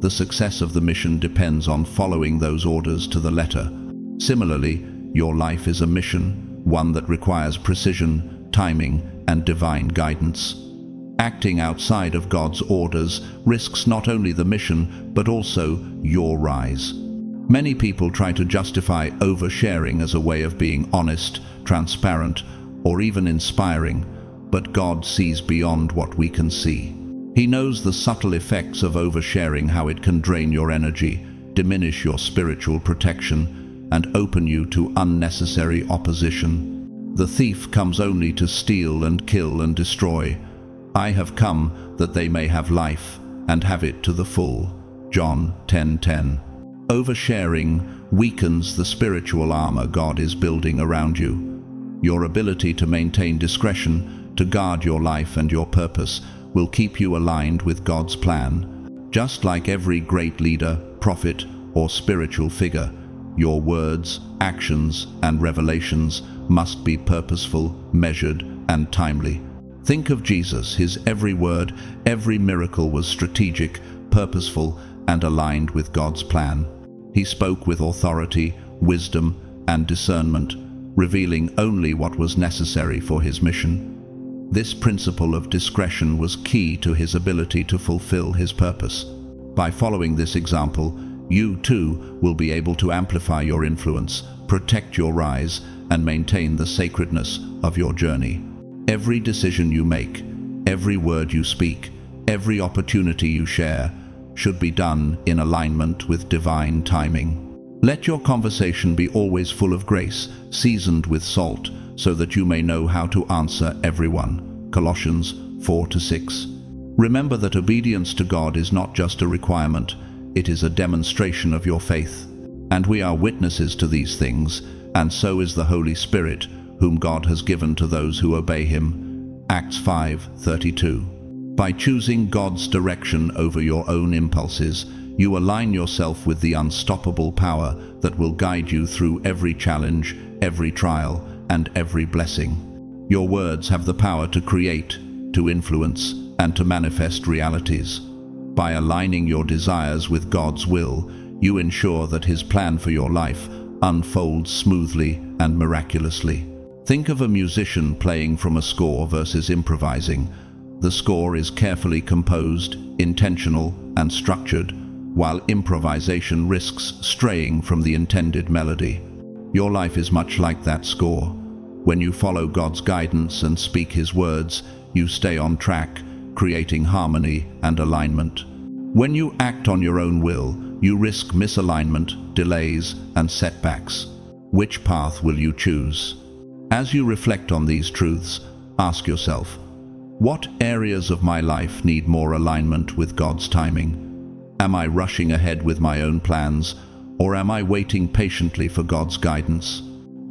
The success of the mission depends on following those orders to the letter. Similarly, your life is a mission, one that requires precision, timing, and divine guidance. Acting outside of God's orders risks not only the mission, but also your rise. Many people try to justify oversharing as a way of being honest, transparent, or even inspiring, but God sees beyond what we can see. He knows the subtle effects of oversharing, how it can drain your energy, diminish your spiritual protection, and open you to unnecessary opposition. The thief comes only to steal and kill and destroy. I have come that they may have life and have it to the full. John 10:10. Oversharing weakens the spiritual armor God is building around you. Your ability to maintain discretion, to guard your life and your purpose, will keep you aligned with God's plan. Just like every great leader, prophet, or spiritual figure, your words, actions, and revelations must be purposeful, measured, and timely. Think of Jesus. His every word, every miracle was strategic, purposeful, and aligned with God's plan. He spoke with authority, wisdom, and discernment, revealing only what was necessary for his mission. This principle of discretion was key to his ability to fulfill his purpose. By following this example, you too will be able to amplify your influence, protect your rise, and maintain the sacredness of your journey. Every decision you make, every word you speak, every opportunity you share, should be done in alignment with divine timing. Let your conversation be always full of grace, seasoned with salt, so that you may know how to answer everyone. Colossians 4-6. Remember that obedience to God is not just a requirement, it is a demonstration of your faith. And we are witnesses to these things, and so is the Holy Spirit, whom God has given to those who obey him. Acts 5:32. By choosing God's direction over your own impulses, you align yourself with the unstoppable power that will guide you through every challenge, every trial, and every blessing. Your words have the power to create, to influence, and to manifest realities. By aligning your desires with God's will, you ensure that his plan for your life unfolds smoothly and miraculously. Think of a musician playing from a score versus improvising. The score is carefully composed, intentional, and structured, while improvisation risks straying from the intended melody. Your life is much like that score. When you follow God's guidance and speak his words, you stay on track, creating harmony and alignment. When you act on your own will, you risk misalignment, delays, and setbacks. Which path will you choose? As you reflect on these truths, ask yourself, what areas of my life need more alignment with God's timing? Am I rushing ahead with my own plans, or am I waiting patiently for God's guidance?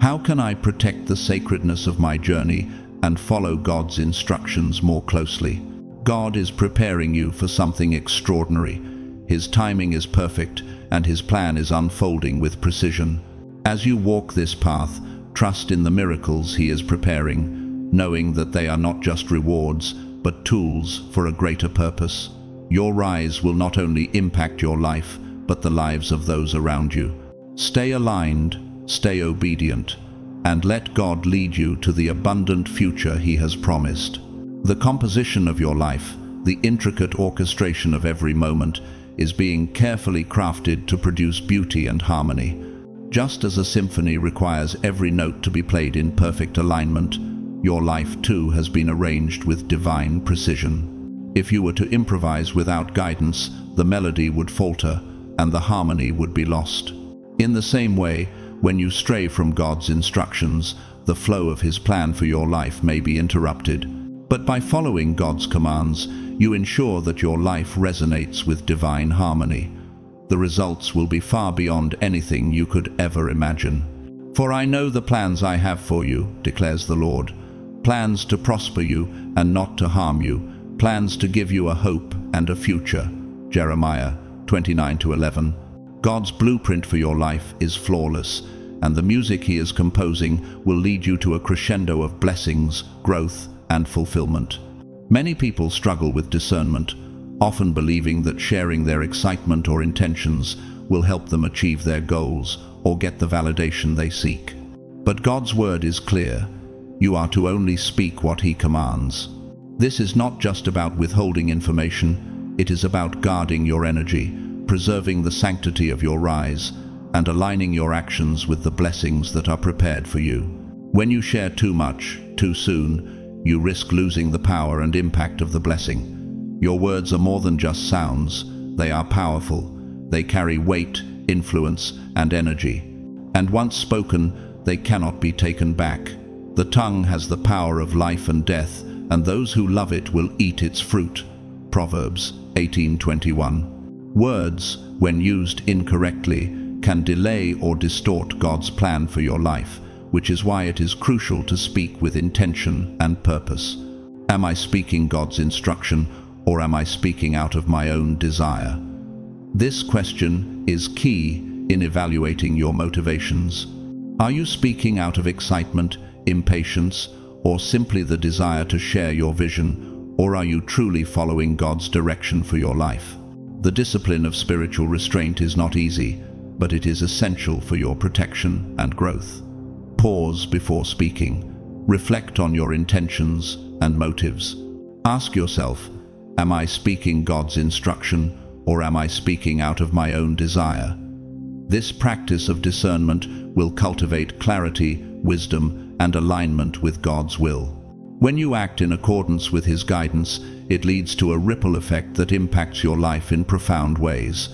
How can I protect the sacredness of my journey and follow God's instructions more closely? God is preparing you for something extraordinary. His timing is perfect, and his plan is unfolding with precision. As you walk this path, trust in the miracles he is preparing, knowing that they are not just rewards, but tools for a greater purpose. Your rise will not only impact your life, but the lives of those around you. Stay aligned, stay obedient, and let God lead you to the abundant future he has promised. The composition of your life, the intricate orchestration of every moment, is being carefully crafted to produce beauty and harmony. Just as a symphony requires every note to be played in perfect alignment, your life too has been arranged with divine precision. If you were to improvise without guidance, the melody would falter and the harmony would be lost. In the same way, when you stray from God's instructions, the flow of his plan for your life may be interrupted. But by following God's commands, you ensure that your life resonates with divine harmony. The results will be far beyond anything you could ever imagine. For I know the plans I have for you, declares the Lord, plans to prosper you and not to harm you, plans to give you a hope and a future. Jeremiah 29-11. God's blueprint for your life is flawless, and the music he is composing will lead you to a crescendo of blessings, growth, and fulfillment. Many people struggle with discernment, often believing that sharing their excitement or intentions will help them achieve their goals or get the validation they seek. But God's word is clear. You are to only speak what he commands. This is not just about withholding information, it is about guarding your energy, preserving the sanctity of your rise, and aligning your actions with the blessings that are prepared for you. When you share too much, too soon, you risk losing the power and impact of the blessing. Your words are more than just sounds, they are powerful. They carry weight, influence, and energy. And once spoken, they cannot be taken back. The tongue has the power of life and death, and those who love it will eat its fruit. Proverbs 18:21. Words, when used incorrectly, can delay or distort God's plan for your life, which is why it is crucial to speak with intention and purpose. Am I speaking God's instruction, or am I speaking out of my own desire? This question is key in evaluating your motivations. Are you speaking out of excitement, impatience, or simply the desire to share your vision, or are you truly following God's direction for your life? The discipline of spiritual restraint is not easy, but it is essential for your protection and growth. Pause before speaking. Reflect on your intentions and motives. Ask yourself, am I speaking God's instruction, or am I speaking out of my own desire? This practice of discernment will cultivate clarity, wisdom, and alignment with God's will. When you act in accordance with His guidance, it leads to a ripple effect that impacts your life in profound ways.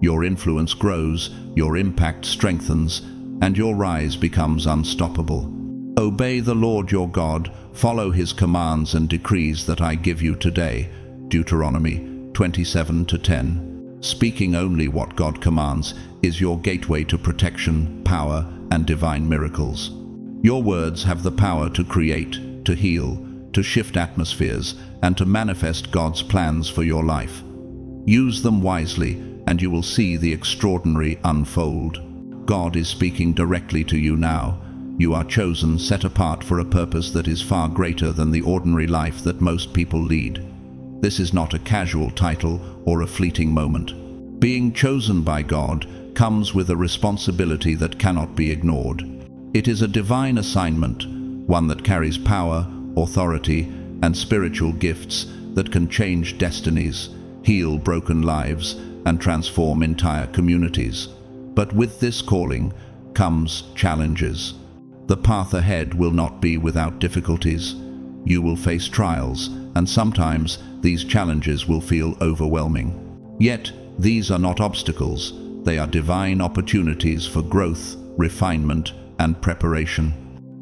Your influence grows, your impact strengthens, and your rise becomes unstoppable. Obey the Lord your God, follow His commands and decrees that I give you today. Deuteronomy 27:10. Speaking only what God commands is your gateway to protection, power, and divine miracles. Your words have the power to create, to heal, to shift atmospheres, and to manifest God's plans for your life. Use them wisely, and you will see the extraordinary unfold. God is speaking directly to you now. You are chosen, set apart for a purpose that is far greater than the ordinary life that most people lead. This is not a casual title or a fleeting moment. Being chosen by God comes with a responsibility that cannot be ignored. It is a divine assignment, one that carries power, authority, and spiritual gifts that can change destinies, heal broken lives, and transform entire communities. But with this calling comes challenges. The path ahead will not be without difficulties. You will face trials, and sometimes these challenges will feel overwhelming. Yet, these are not obstacles. They are divine opportunities for growth, refinement, and preparation.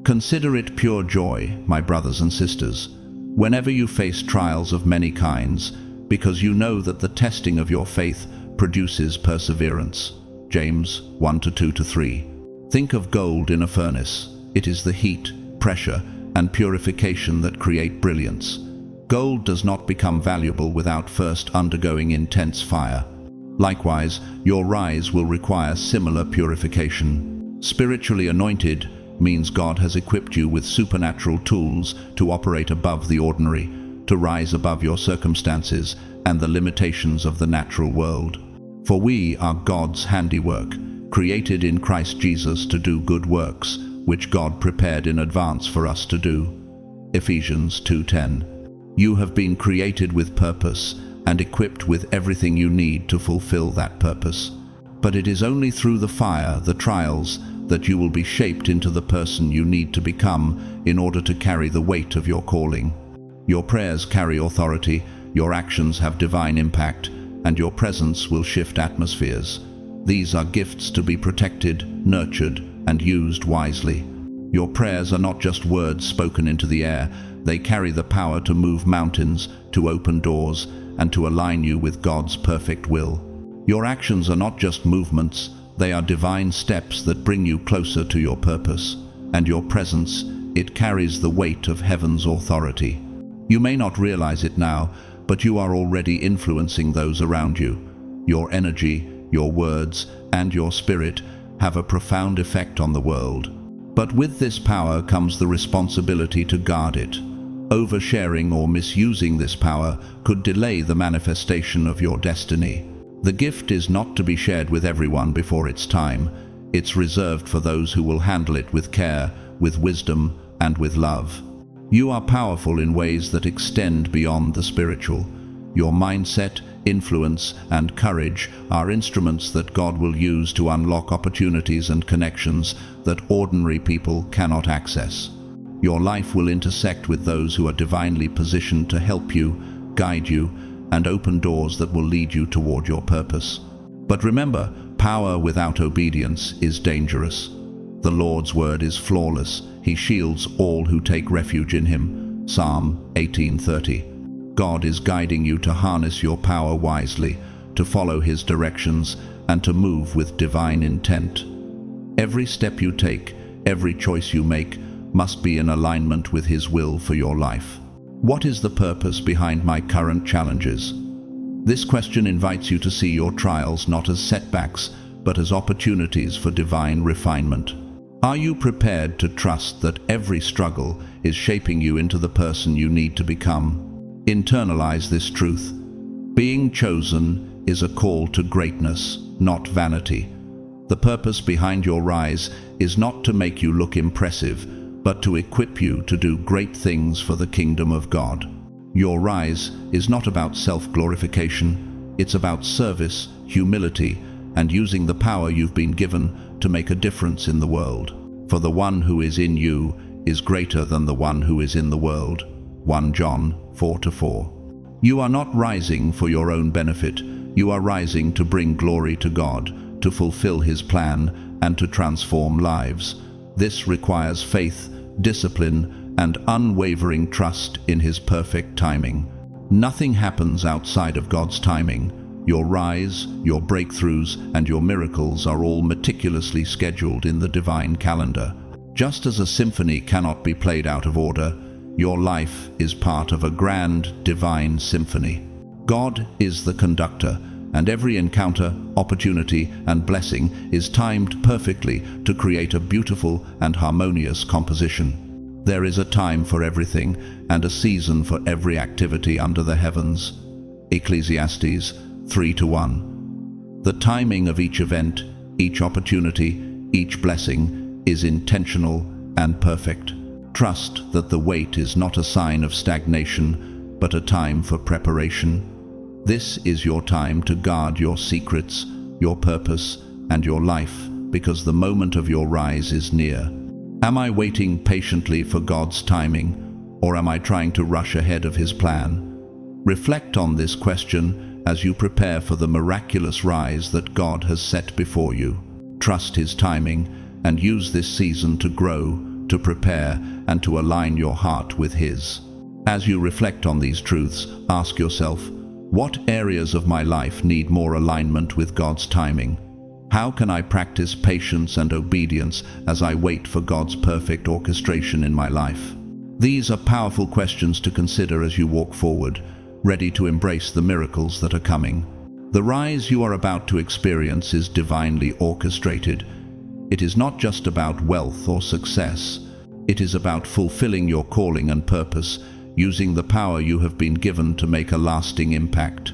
Consider it pure joy, my brothers and sisters, whenever you face trials of many kinds, because you know that the testing of your faith produces perseverance. James 1:2-3. Think of gold in a furnace. It is the heat, pressure, and purification that create brilliance. Gold does not become valuable without first undergoing intense fire. Likewise, your rise will require similar purification. Spiritually anointed means God has equipped you with supernatural tools to operate above the ordinary, to rise above your circumstances and the limitations of the natural world. For we are God's handiwork, created in Christ Jesus to do good works, which God prepared in advance for us to do. Ephesians 2:10. You have been created with purpose and equipped with everything you need to fulfill that purpose. But it is only through the fire, the trials, that you will be shaped into the person you need to become in order to carry the weight of your calling. Your prayers carry authority, your actions have divine impact, and your presence will shift atmospheres. These are gifts to be protected, nurtured, and used wisely. Your prayers are not just words spoken into the air. They carry the power to move mountains, to open doors, and to align you with God's perfect will. Your actions are not just movements. They are divine steps that bring you closer to your purpose. And your presence, it carries the weight of heaven's authority. You may not realize it now, but you are already influencing those around you. Your energy, your words, and your spirit have a profound effect on the world. But with this power comes the responsibility to guard it. Oversharing or misusing this power could delay the manifestation of your destiny. The gift is not to be shared with everyone before its time. It's reserved for those who will handle it with care, with wisdom, and with love. You are powerful in ways that extend beyond the spiritual. Your mindset, influence, and courage are instruments that God will use to unlock opportunities and connections that ordinary people cannot access. Your life will intersect with those who are divinely positioned to help you, guide you, and open doors that will lead you toward your purpose. But remember, power without obedience is dangerous. The Lord's word is flawless. He shields all who take refuge in Him. Psalm 18:30. God is guiding you to harness your power wisely, to follow His directions, and to move with divine intent. Every step you take, every choice you make, must be in alignment with His will for your life. What is the purpose behind my current challenges? This question invites you to see your trials not as setbacks, but as opportunities for divine refinement. Are you prepared to trust that every struggle is shaping you into the person you need to become? Internalize this truth. Being chosen is a call to greatness, not vanity. The purpose behind your rise is not to make you look impressive, but to equip you to do great things for the kingdom of God. Your rise is not about self-glorification, it's about service, humility, and using the power you've been given to make a difference in the world. For the one who is in you is greater than the one who is in the world. 1 John 4:4. You are not rising for your own benefit. You are rising to bring glory to God, to fulfill His plan, and to transform lives. This requires faith, discipline, and unwavering trust in His perfect timing. Nothing happens outside of God's timing. Your rise, your breakthroughs, and your miracles are all meticulously scheduled in the divine calendar. Just as a symphony cannot be played out of order, your life is part of a grand divine symphony. God is the conductor, and every encounter, opportunity, and blessing is timed perfectly to create a beautiful and harmonious composition. There is a time for everything, and a season for every activity under the heavens. Ecclesiastes 3:1. The timing of each event, each opportunity, each blessing is intentional and perfect. Trust that the wait is not a sign of stagnation, but a time for preparation. This is your time to guard your secrets, your purpose, and your life, because the moment of your rise is near. Am I waiting patiently for God's timing, or am I trying to rush ahead of His plan? Reflect on this question as you prepare for the miraculous rise that God has set before you. Trust His timing and use this season to grow, to prepare, and to align your heart with His. As you reflect on these truths, ask yourself, what areas of my life need more alignment with God's timing? How can I practice patience and obedience as I wait for God's perfect orchestration in my life? These are powerful questions to consider as you walk forward, ready to embrace the miracles that are coming. The rise you are about to experience is divinely orchestrated. It is not just about wealth or success. It is about fulfilling your calling and purpose, using the power you have been given to make a lasting impact.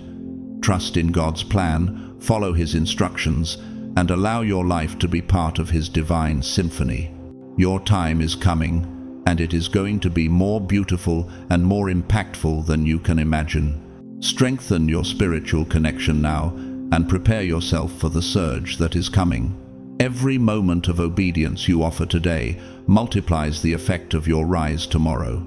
Trust in God's plan, follow His instructions, and allow your life to be part of His divine symphony. Your time is coming, and it is going to be more beautiful and more impactful than you can imagine. Strengthen your spiritual connection now, and prepare yourself for the surge that is coming. Every moment of obedience you offer today multiplies the effect of your rise tomorrow.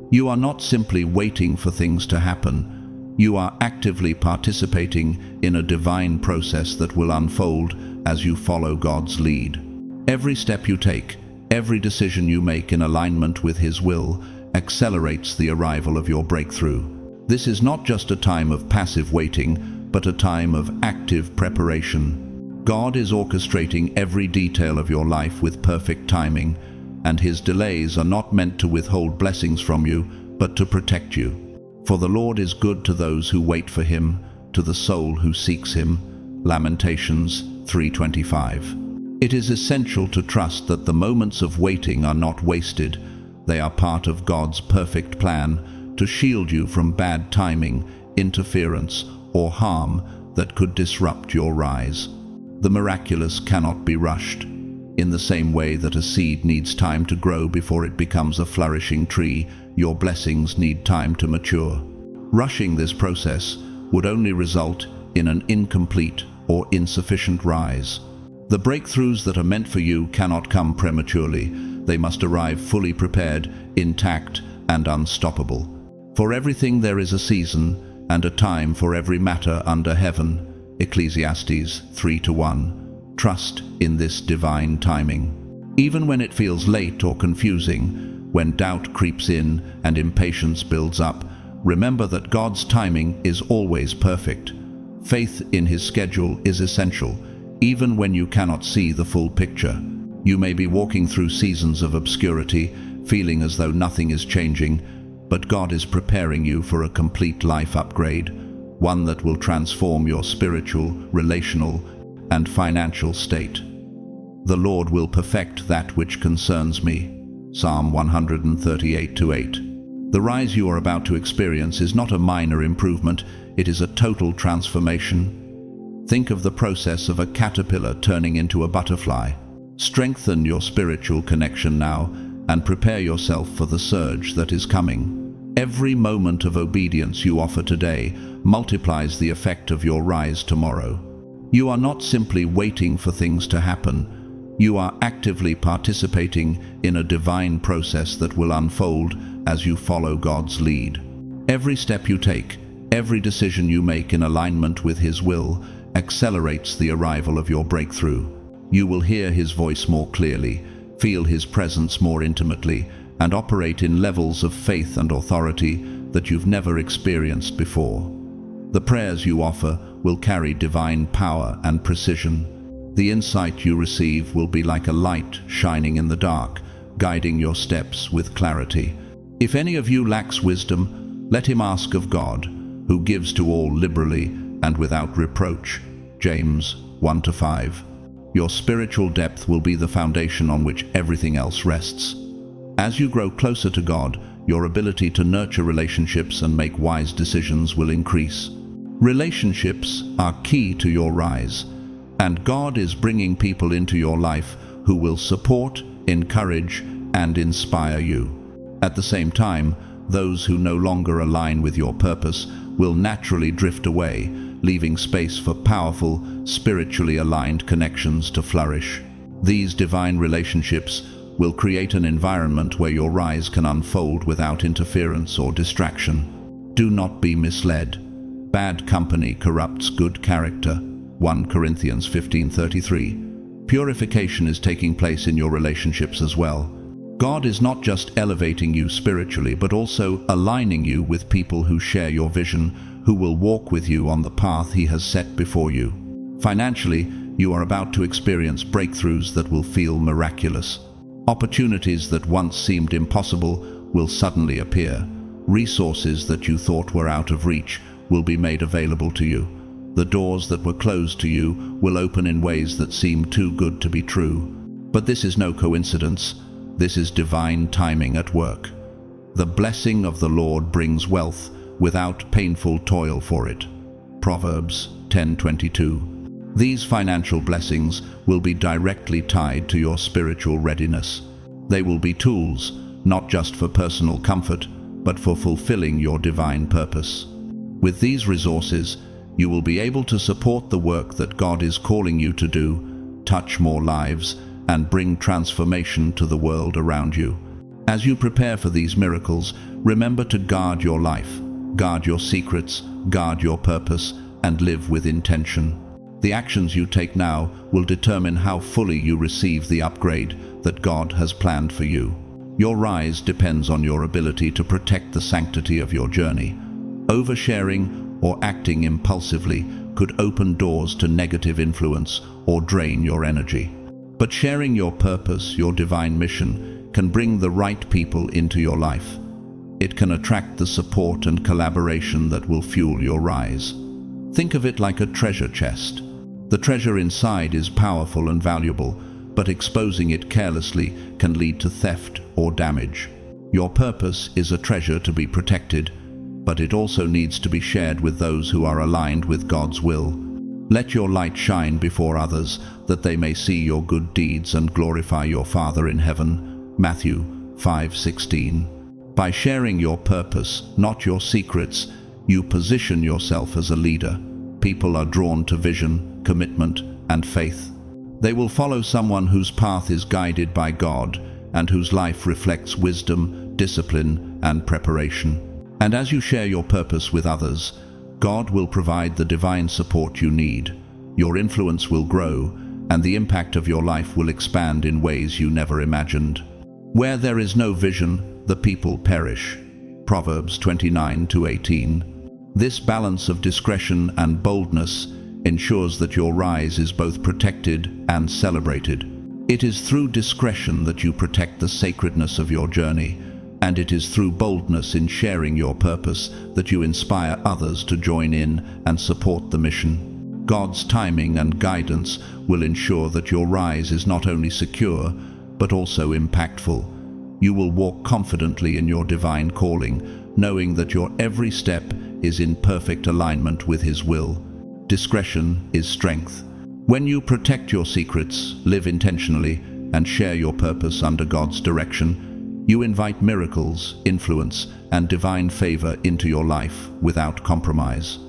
You are not simply waiting for things to happen. You are actively participating in a divine process that will unfold as you follow God's lead. Every step you take, every decision you make in alignment with His will, accelerates the arrival of your breakthrough. This is not just a time of passive waiting, but a time of active preparation. God is orchestrating every detail of your life with perfect timing, and His delays are not meant to withhold blessings from you, but to protect you. For the Lord is good to those who wait for Him, to the soul who seeks Him. Lamentations 3:25. It is essential to trust that the moments of waiting are not wasted. They are part of God's perfect plan to shield you from bad timing, interference, or harm that could disrupt your rise. The miraculous cannot be rushed. In the same way that a seed needs time to grow before it becomes a flourishing tree, your blessings need time to mature. Rushing this process would only result in an incomplete or insufficient rise. The breakthroughs that are meant for you cannot come prematurely. They must arrive fully prepared, intact, and unstoppable. For everything there is a season, and a time for every matter under heaven. Ecclesiastes 3:1. Trust in this divine timing. Even when it feels late or confusing, when doubt creeps in and impatience builds up, remember that God's timing is always perfect. Faith in His schedule is essential, even when you cannot see the full picture. You may be walking through seasons of obscurity, feeling as though nothing is changing, but God is preparing you for a complete life upgrade, one that will transform your spiritual, relational, and financial state. The Lord will perfect that which concerns me. Psalm 138:8. The rise you are about to experience is not a minor improvement, it is a total transformation. Think of the process of a caterpillar turning into a butterfly. Strengthen your spiritual connection now and prepare yourself for the surge that is coming. Every moment of obedience you offer today multiplies the effect of your rise tomorrow. You are not simply waiting for things to happen. You are actively participating in a divine process that will unfold as you follow God's lead. Every step you take, every decision you make in alignment with His will, accelerates the arrival of your breakthrough. You will hear His voice more clearly, feel His presence more intimately, and operate in levels of faith and authority that you've never experienced before. The prayers you offer will carry divine power and precision. The insight you receive will be like a light shining in the dark, guiding your steps with clarity. If any of you lacks wisdom, let him ask of God, who gives to all liberally and without reproach. James 1-5. Your spiritual depth will be the foundation on which everything else rests. As you grow closer to God, your ability to nurture relationships and make wise decisions will increase. Relationships are key to your rise, and God is bringing people into your life who will support, encourage, and inspire you. At the same time, those who no longer align with your purpose will naturally drift away, leaving space for powerful, spiritually aligned connections to flourish. These divine relationships will create an environment where your rise can unfold without interference or distraction. Do not be misled. Bad company corrupts good character. 1 Corinthians 15:33. Purification is taking place in your relationships as well. God is not just elevating you spiritually, but also aligning you with people who share your vision, who will walk with you on the path He has set before you. Financially, you are about to experience breakthroughs that will feel miraculous. Opportunities that once seemed impossible will suddenly appear. Resources that you thought were out of reach will be made available to you. The doors that were closed to you will open in ways that seem too good to be true. But this is no coincidence. This is divine timing at work. The blessing of the Lord brings wealth without painful toil for it. Proverbs 10:22. These financial blessings will be directly tied to your spiritual readiness. They will be tools, not just for personal comfort, but for fulfilling your divine purpose. With these resources, you will be able to support the work that God is calling you to do, touch more lives, and bring transformation to the world around you. As you prepare for these miracles, remember to guard your life, guard your secrets, guard your purpose, and live with intention. The actions you take now will determine how fully you receive the upgrade that God has planned for you. Your rise depends on your ability to protect the sanctity of your journey. Oversharing or acting impulsively could open doors to negative influence or drain your energy. But sharing your purpose, your divine mission, can bring the right people into your life. It can attract the support and collaboration that will fuel your rise. Think of it like a treasure chest. The treasure inside is powerful and valuable, but exposing it carelessly can lead to theft or damage. Your purpose is a treasure to be protected, but it also needs to be shared with those who are aligned with God's will. Let your light shine before others, that they may see your good deeds and glorify your Father in heaven. Matthew 5:16. By sharing your purpose, not your secrets, you position yourself as a leader. People are drawn to vision, commitment, and faith. They will follow someone whose path is guided by God and whose life reflects wisdom, discipline, and preparation. And as you share your purpose with others, God will provide the divine support you need. Your influence will grow, and the impact of your life will expand in ways you never imagined. Where there is no vision, the people perish. Proverbs 29:18. This balance of discretion and boldness ensures that your rise is both protected and celebrated. It is through discretion that you protect the sacredness of your journey, and it is through boldness in sharing your purpose that you inspire others to join in and support the mission. God's timing and guidance will ensure that your rise is not only secure, but also impactful. You will walk confidently in your divine calling, knowing that your every step is in perfect alignment with His will. Discretion is strength. When you protect your secrets, live intentionally, and share your purpose under God's direction, you invite miracles, influence, and divine favor into your life without compromise.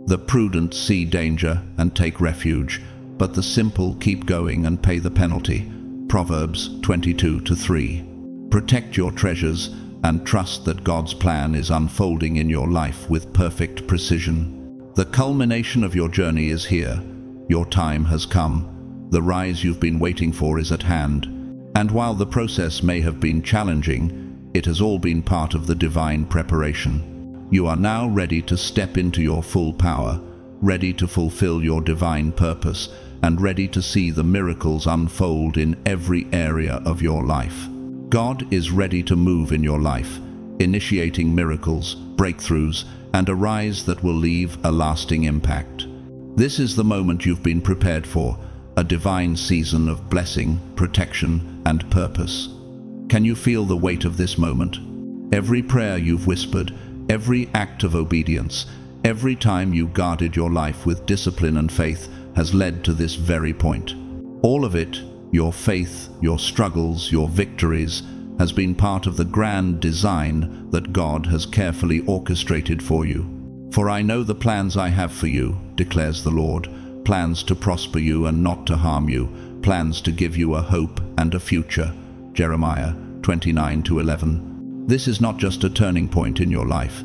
The prudent see danger and take refuge, but the simple keep going and pay the penalty. Proverbs 22:3. Protect your treasures and trust that God's plan is unfolding in your life with perfect precision. The culmination of your journey is here. Your time has come. The rise you've been waiting for is at hand. And while the process may have been challenging, it has all been part of the divine preparation. You are now ready to step into your full power, ready to fulfill your divine purpose, and ready to see the miracles unfold in every area of your life. God is ready to move in your life, initiating miracles, breakthroughs, and a rise that will leave a lasting impact. This is the moment you've been prepared for, a divine season of blessing, protection, and purpose. Can you feel the weight of this moment? Every prayer you've whispered, every act of obedience, every time you guarded your life with discipline and faith has led to this very point. All of it, your faith, your struggles, your victories, has been part of the grand design that God has carefully orchestrated for you. For I know the plans I have for you, declares the Lord, plans to prosper you and not to harm you, plans to give you a hope and a future. Jeremiah 29:11. This is not just a turning point in your life.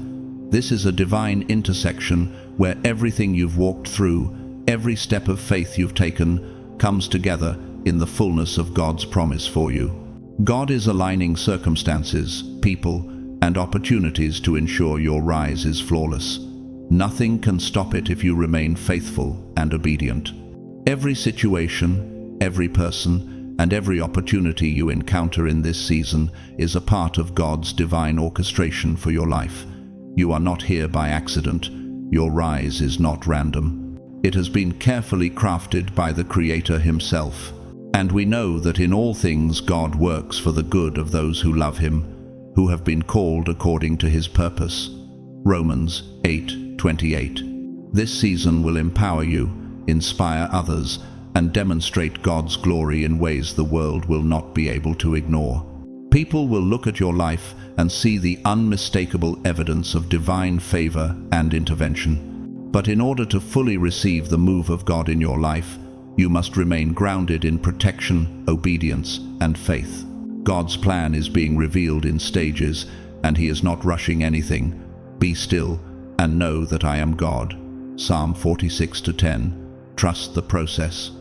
This is a divine intersection where everything you've walked through, every step of faith you've taken, comes together in the fullness of God's promise for you. God is aligning circumstances, people, and opportunities to ensure your rise is flawless. Nothing can stop it if you remain faithful and obedient. Every situation, every person, and every opportunity you encounter in this season is a part of God's divine orchestration for your life. You are not here by accident. Your rise is not random. It has been carefully crafted by the Creator Himself. And we know that in all things God works for the good of those who love Him, who have been called according to His purpose. Romans 8:28. This season will empower you, inspire others, and demonstrate God's glory in ways the world will not be able to ignore. People will look at your life and see the unmistakable evidence of divine favor and intervention. But in order to fully receive the move of God in your life, you must remain grounded in protection, obedience, and faith. God's plan is being revealed in stages, and He is not rushing anything. Be still and know that I am God. Psalm 46:10. Trust the process.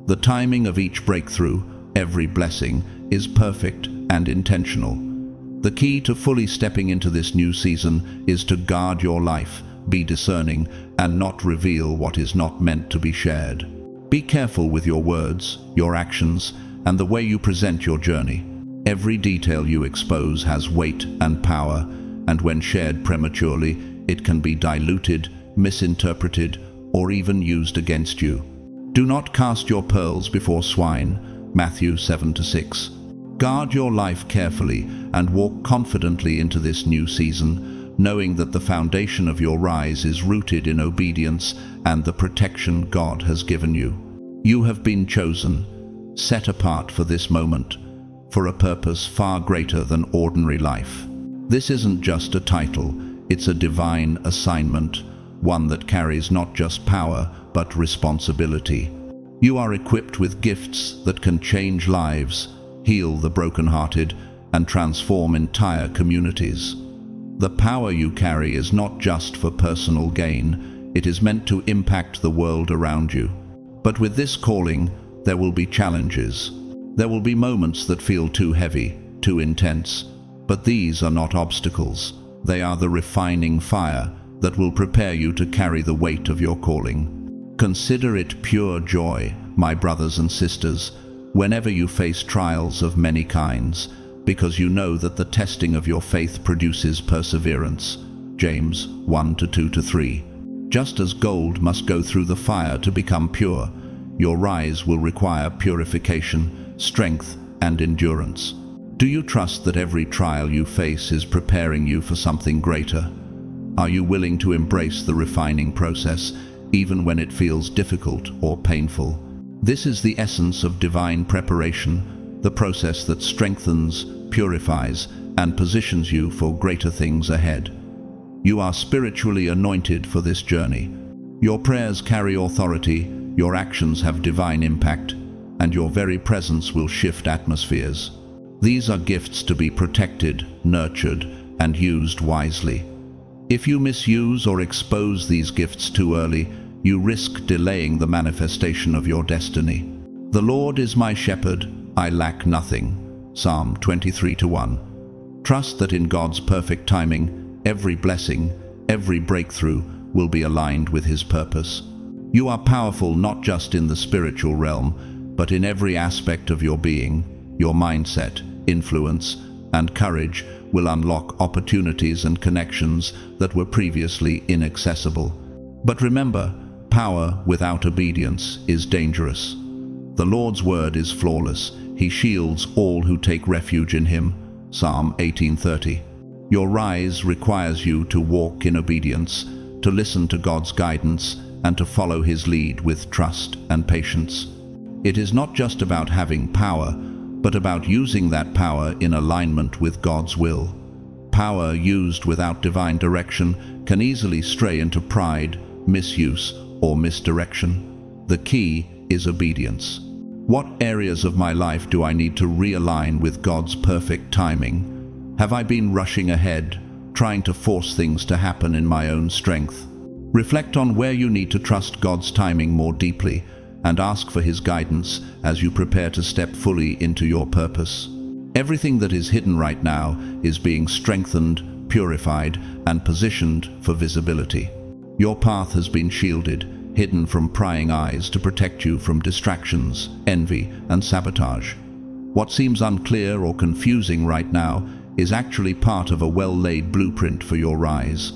The timing of each breakthrough, every blessing, is perfect and intentional. The key to fully stepping into this new season is to guard your life, be discerning, and not reveal what is not meant to be shared. Be careful with your words, your actions, and the way you present your journey. Every detail you expose has weight and power, and when shared prematurely, it can be diluted, misinterpreted, or even used against you. Do not cast your pearls before swine, Matthew 7:6. Guard your life carefully and walk confidently into this new season, knowing that the foundation of your rise is rooted in obedience and the protection God has given you. You have been chosen, set apart for this moment, for a purpose far greater than ordinary life. This isn't just a title, it's a divine assignment, one that carries not just power, but responsibility. You are equipped with gifts that can change lives, heal the brokenhearted, and transform entire communities. The power you carry is not just for personal gain, it is meant to impact the world around you. But with this calling, there will be challenges. There will be moments that feel too heavy, too intense, but these are not obstacles. They are the refining fire that will prepare you to carry the weight of your calling. Consider it pure joy, my brothers and sisters, whenever you face trials of many kinds, because you know that the testing of your faith produces perseverance. James 1:2-3. Just as gold must go through the fire to become pure, your rise will require purification, strength, and endurance. Do you trust that every trial you face is preparing you for something greater? Are you willing to embrace the refining process, even when it feels difficult or painful. This is the essence of divine preparation, the process that strengthens, purifies, and positions you for greater things ahead. You are spiritually anointed for this journey. Your prayers carry authority, your actions have divine impact, and your very presence will shift atmospheres. These are gifts to be protected, nurtured, and used wisely. If you misuse or expose these gifts too early, you risk delaying the manifestation of your destiny. The Lord is my shepherd, I lack nothing. Psalm 23:1. Trust that in God's perfect timing, every blessing, every breakthrough will be aligned with His purpose. You are powerful not just in the spiritual realm, but in every aspect of your being. Your mindset, influence, and courage will unlock opportunities and connections that were previously inaccessible. But remember, power without obedience is dangerous. The Lord's word is flawless. He shields all who take refuge in Him. Psalm 18:30. Your rise requires you to walk in obedience, to listen to God's guidance, and to follow His lead with trust and patience. It is not just about having power, but about using that power in alignment with God's will. Power used without divine direction can easily stray into pride, misuse, or misdirection. The key is obedience. What areas of my life do I need to realign with God's perfect timing? Have I been rushing ahead, trying to force things to happen in my own strength? Reflect on where you need to trust God's timing more deeply and ask for His guidance as you prepare to step fully into your purpose. Everything that is hidden right now is being strengthened, purified, and positioned for visibility. Your path has been shielded, hidden from prying eyes to protect you from distractions, envy, and sabotage. What seems unclear or confusing right now is actually part of a well-laid blueprint for your rise.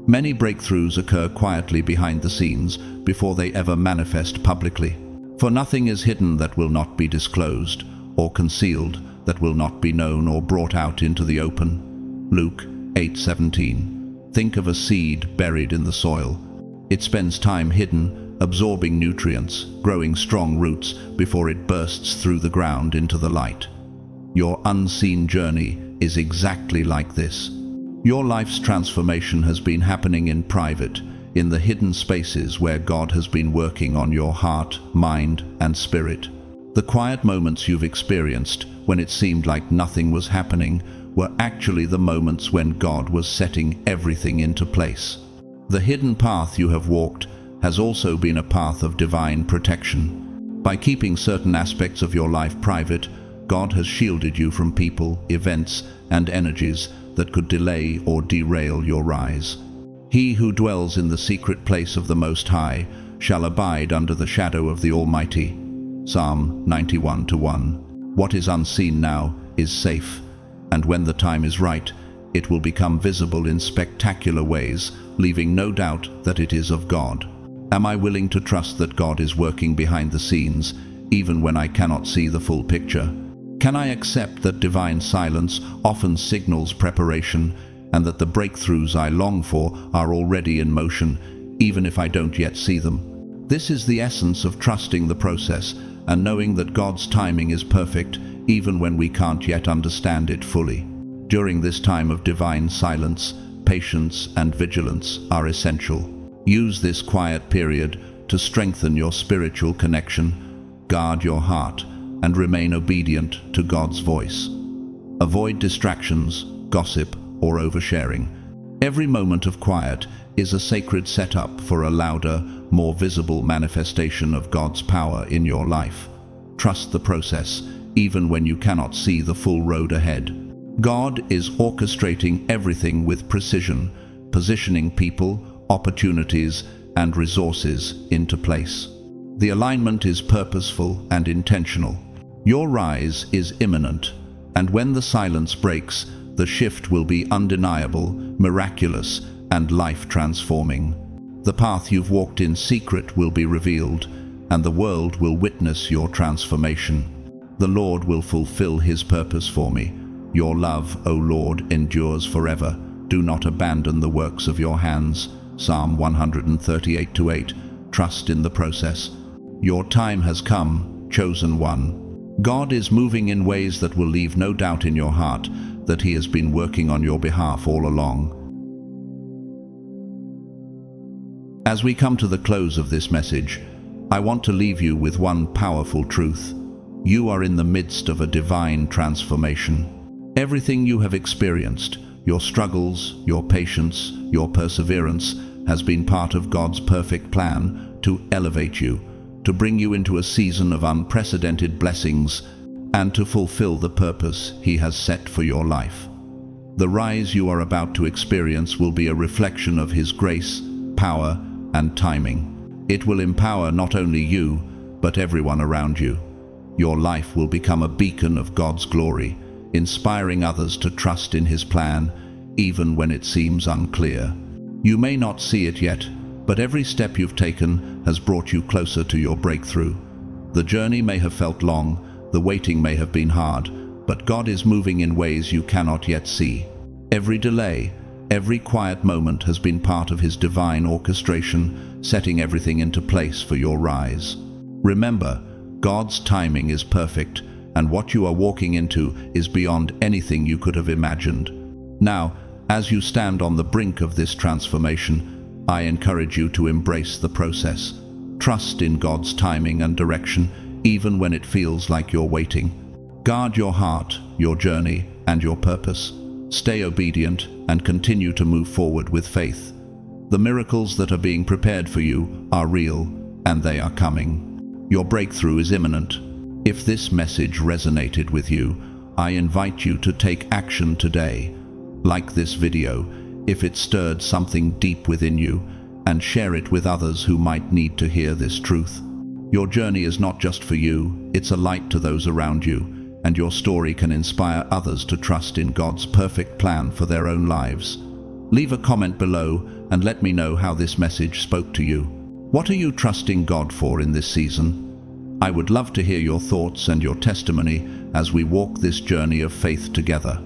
Many breakthroughs occur quietly behind the scenes before they ever manifest publicly. For nothing is hidden that will not be disclosed, or concealed that will not be known or brought out into the open. Luke 8:17. Think of a seed buried in the soil. It spends time hidden, absorbing nutrients, growing strong roots before it bursts through the ground into the light. Your unseen journey is exactly like this. Your life's transformation has been happening in private, in the hidden spaces where God has been working on your heart, mind, and spirit. The quiet moments you've experienced when it seemed like nothing was happening were actually the moments when God was setting everything into place. The hidden path you have walked has also been a path of divine protection. By keeping certain aspects of your life private, God has shielded you from people, events, and energies that could delay or derail your rise. He who dwells in the secret place of the Most High shall abide under the shadow of the Almighty. Psalm 91:1. What is unseen now is safe, and when the time is right, it will become visible in spectacular ways, leaving no doubt that it is of God. Am I willing to trust that God is working behind the scenes, even when I cannot see the full picture? Can I accept that divine silence often signals preparation, and that the breakthroughs I long for are already in motion, even if I don't yet see them? This is the essence of trusting the process and knowing that God's timing is perfect, even when we can't yet understand it fully. During this time of divine silence, patience and vigilance are essential. Use this quiet period to strengthen your spiritual connection, guard your heart, and remain obedient to God's voice. Avoid distractions, gossip, or oversharing. Every moment of quiet is a sacred setup for a louder, more visible manifestation of God's power in your life. Trust the process, even when you cannot see the full road ahead. God is orchestrating everything with precision, positioning people, opportunities, and resources into place. The alignment is purposeful and intentional. Your rise is imminent, and when the silence breaks, the shift will be undeniable, miraculous, and life-transforming. The path you've walked in secret will be revealed, and the world will witness your transformation. The Lord will fulfill His purpose for me. Your love, O Lord, endures forever. Do not abandon the works of your hands. Psalm 138:8. Trust in the process. Your time has come, chosen one. God is moving in ways that will leave no doubt in your heart that He has been working on your behalf all along. As we come to the close of this message, I want to leave you with one powerful truth. You are in the midst of a divine transformation. Everything you have experienced, your struggles, your patience, your perseverance, has been part of God's perfect plan to elevate you, to bring you into a season of unprecedented blessings, and to fulfill the purpose He has set for your life. The rise you are about to experience will be a reflection of His grace, power, and timing. It will empower not only you, but everyone around you. Your life will become a beacon of God's glory, inspiring others to trust in His plan, even when it seems unclear. You may not see it yet, but every step you've taken has brought you closer to your breakthrough. The journey may have felt long, the waiting may have been hard, but God is moving in ways you cannot yet see. Every delay, every quiet moment has been part of His divine orchestration, setting everything into place for your rise. Remember, God's timing is perfect, and what you are walking into is beyond anything you could have imagined. Now, as you stand on the brink of this transformation, I encourage you to embrace the process. Trust in God's timing and direction, even when it feels like you're waiting. Guard your heart, your journey, and your purpose. Stay obedient and continue to move forward with faith. The miracles that are being prepared for you are real, and they are coming. Your breakthrough is imminent. If this message resonated with you, I invite you to take action today. Like this video, if it stirred something deep within you, and share it with others who might need to hear this truth. Your journey is not just for you, it's a light to those around you, and your story can inspire others to trust in God's perfect plan for their own lives. Leave a comment below and let me know how this message spoke to you. What are you trusting God for in this season? I would love to hear your thoughts and your testimony as we walk this journey of faith together.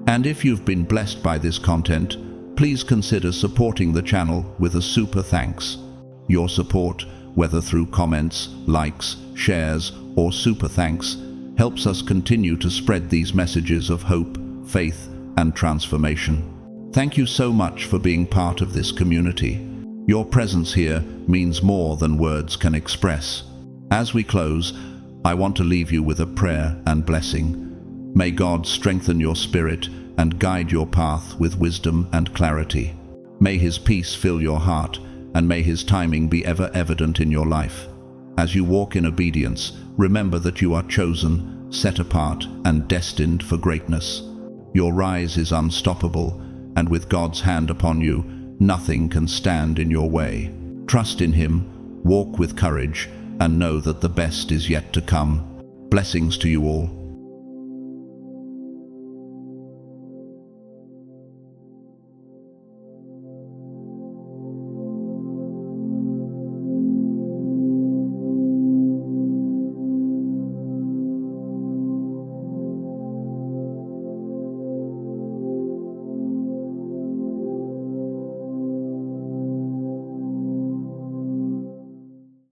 And if you've been blessed by this content, please consider supporting the channel with a super thanks. Your support, whether through comments, likes, shares, or super thanks, helps us continue to spread these messages of hope, faith, and transformation. Thank you so much for being part of this community. Your presence here means more than words can express. As we close, I want to leave you with a prayer and blessing. May God strengthen your spirit and guide your path with wisdom and clarity. May His peace fill your heart, and may His timing be ever evident in your life. As you walk in obedience, remember that you are chosen, set apart, and destined for greatness. Your rise is unstoppable, and with God's hand upon you, nothing can stand in your way. Trust in Him, walk with courage, and know that the best is yet to come. Blessings to you all.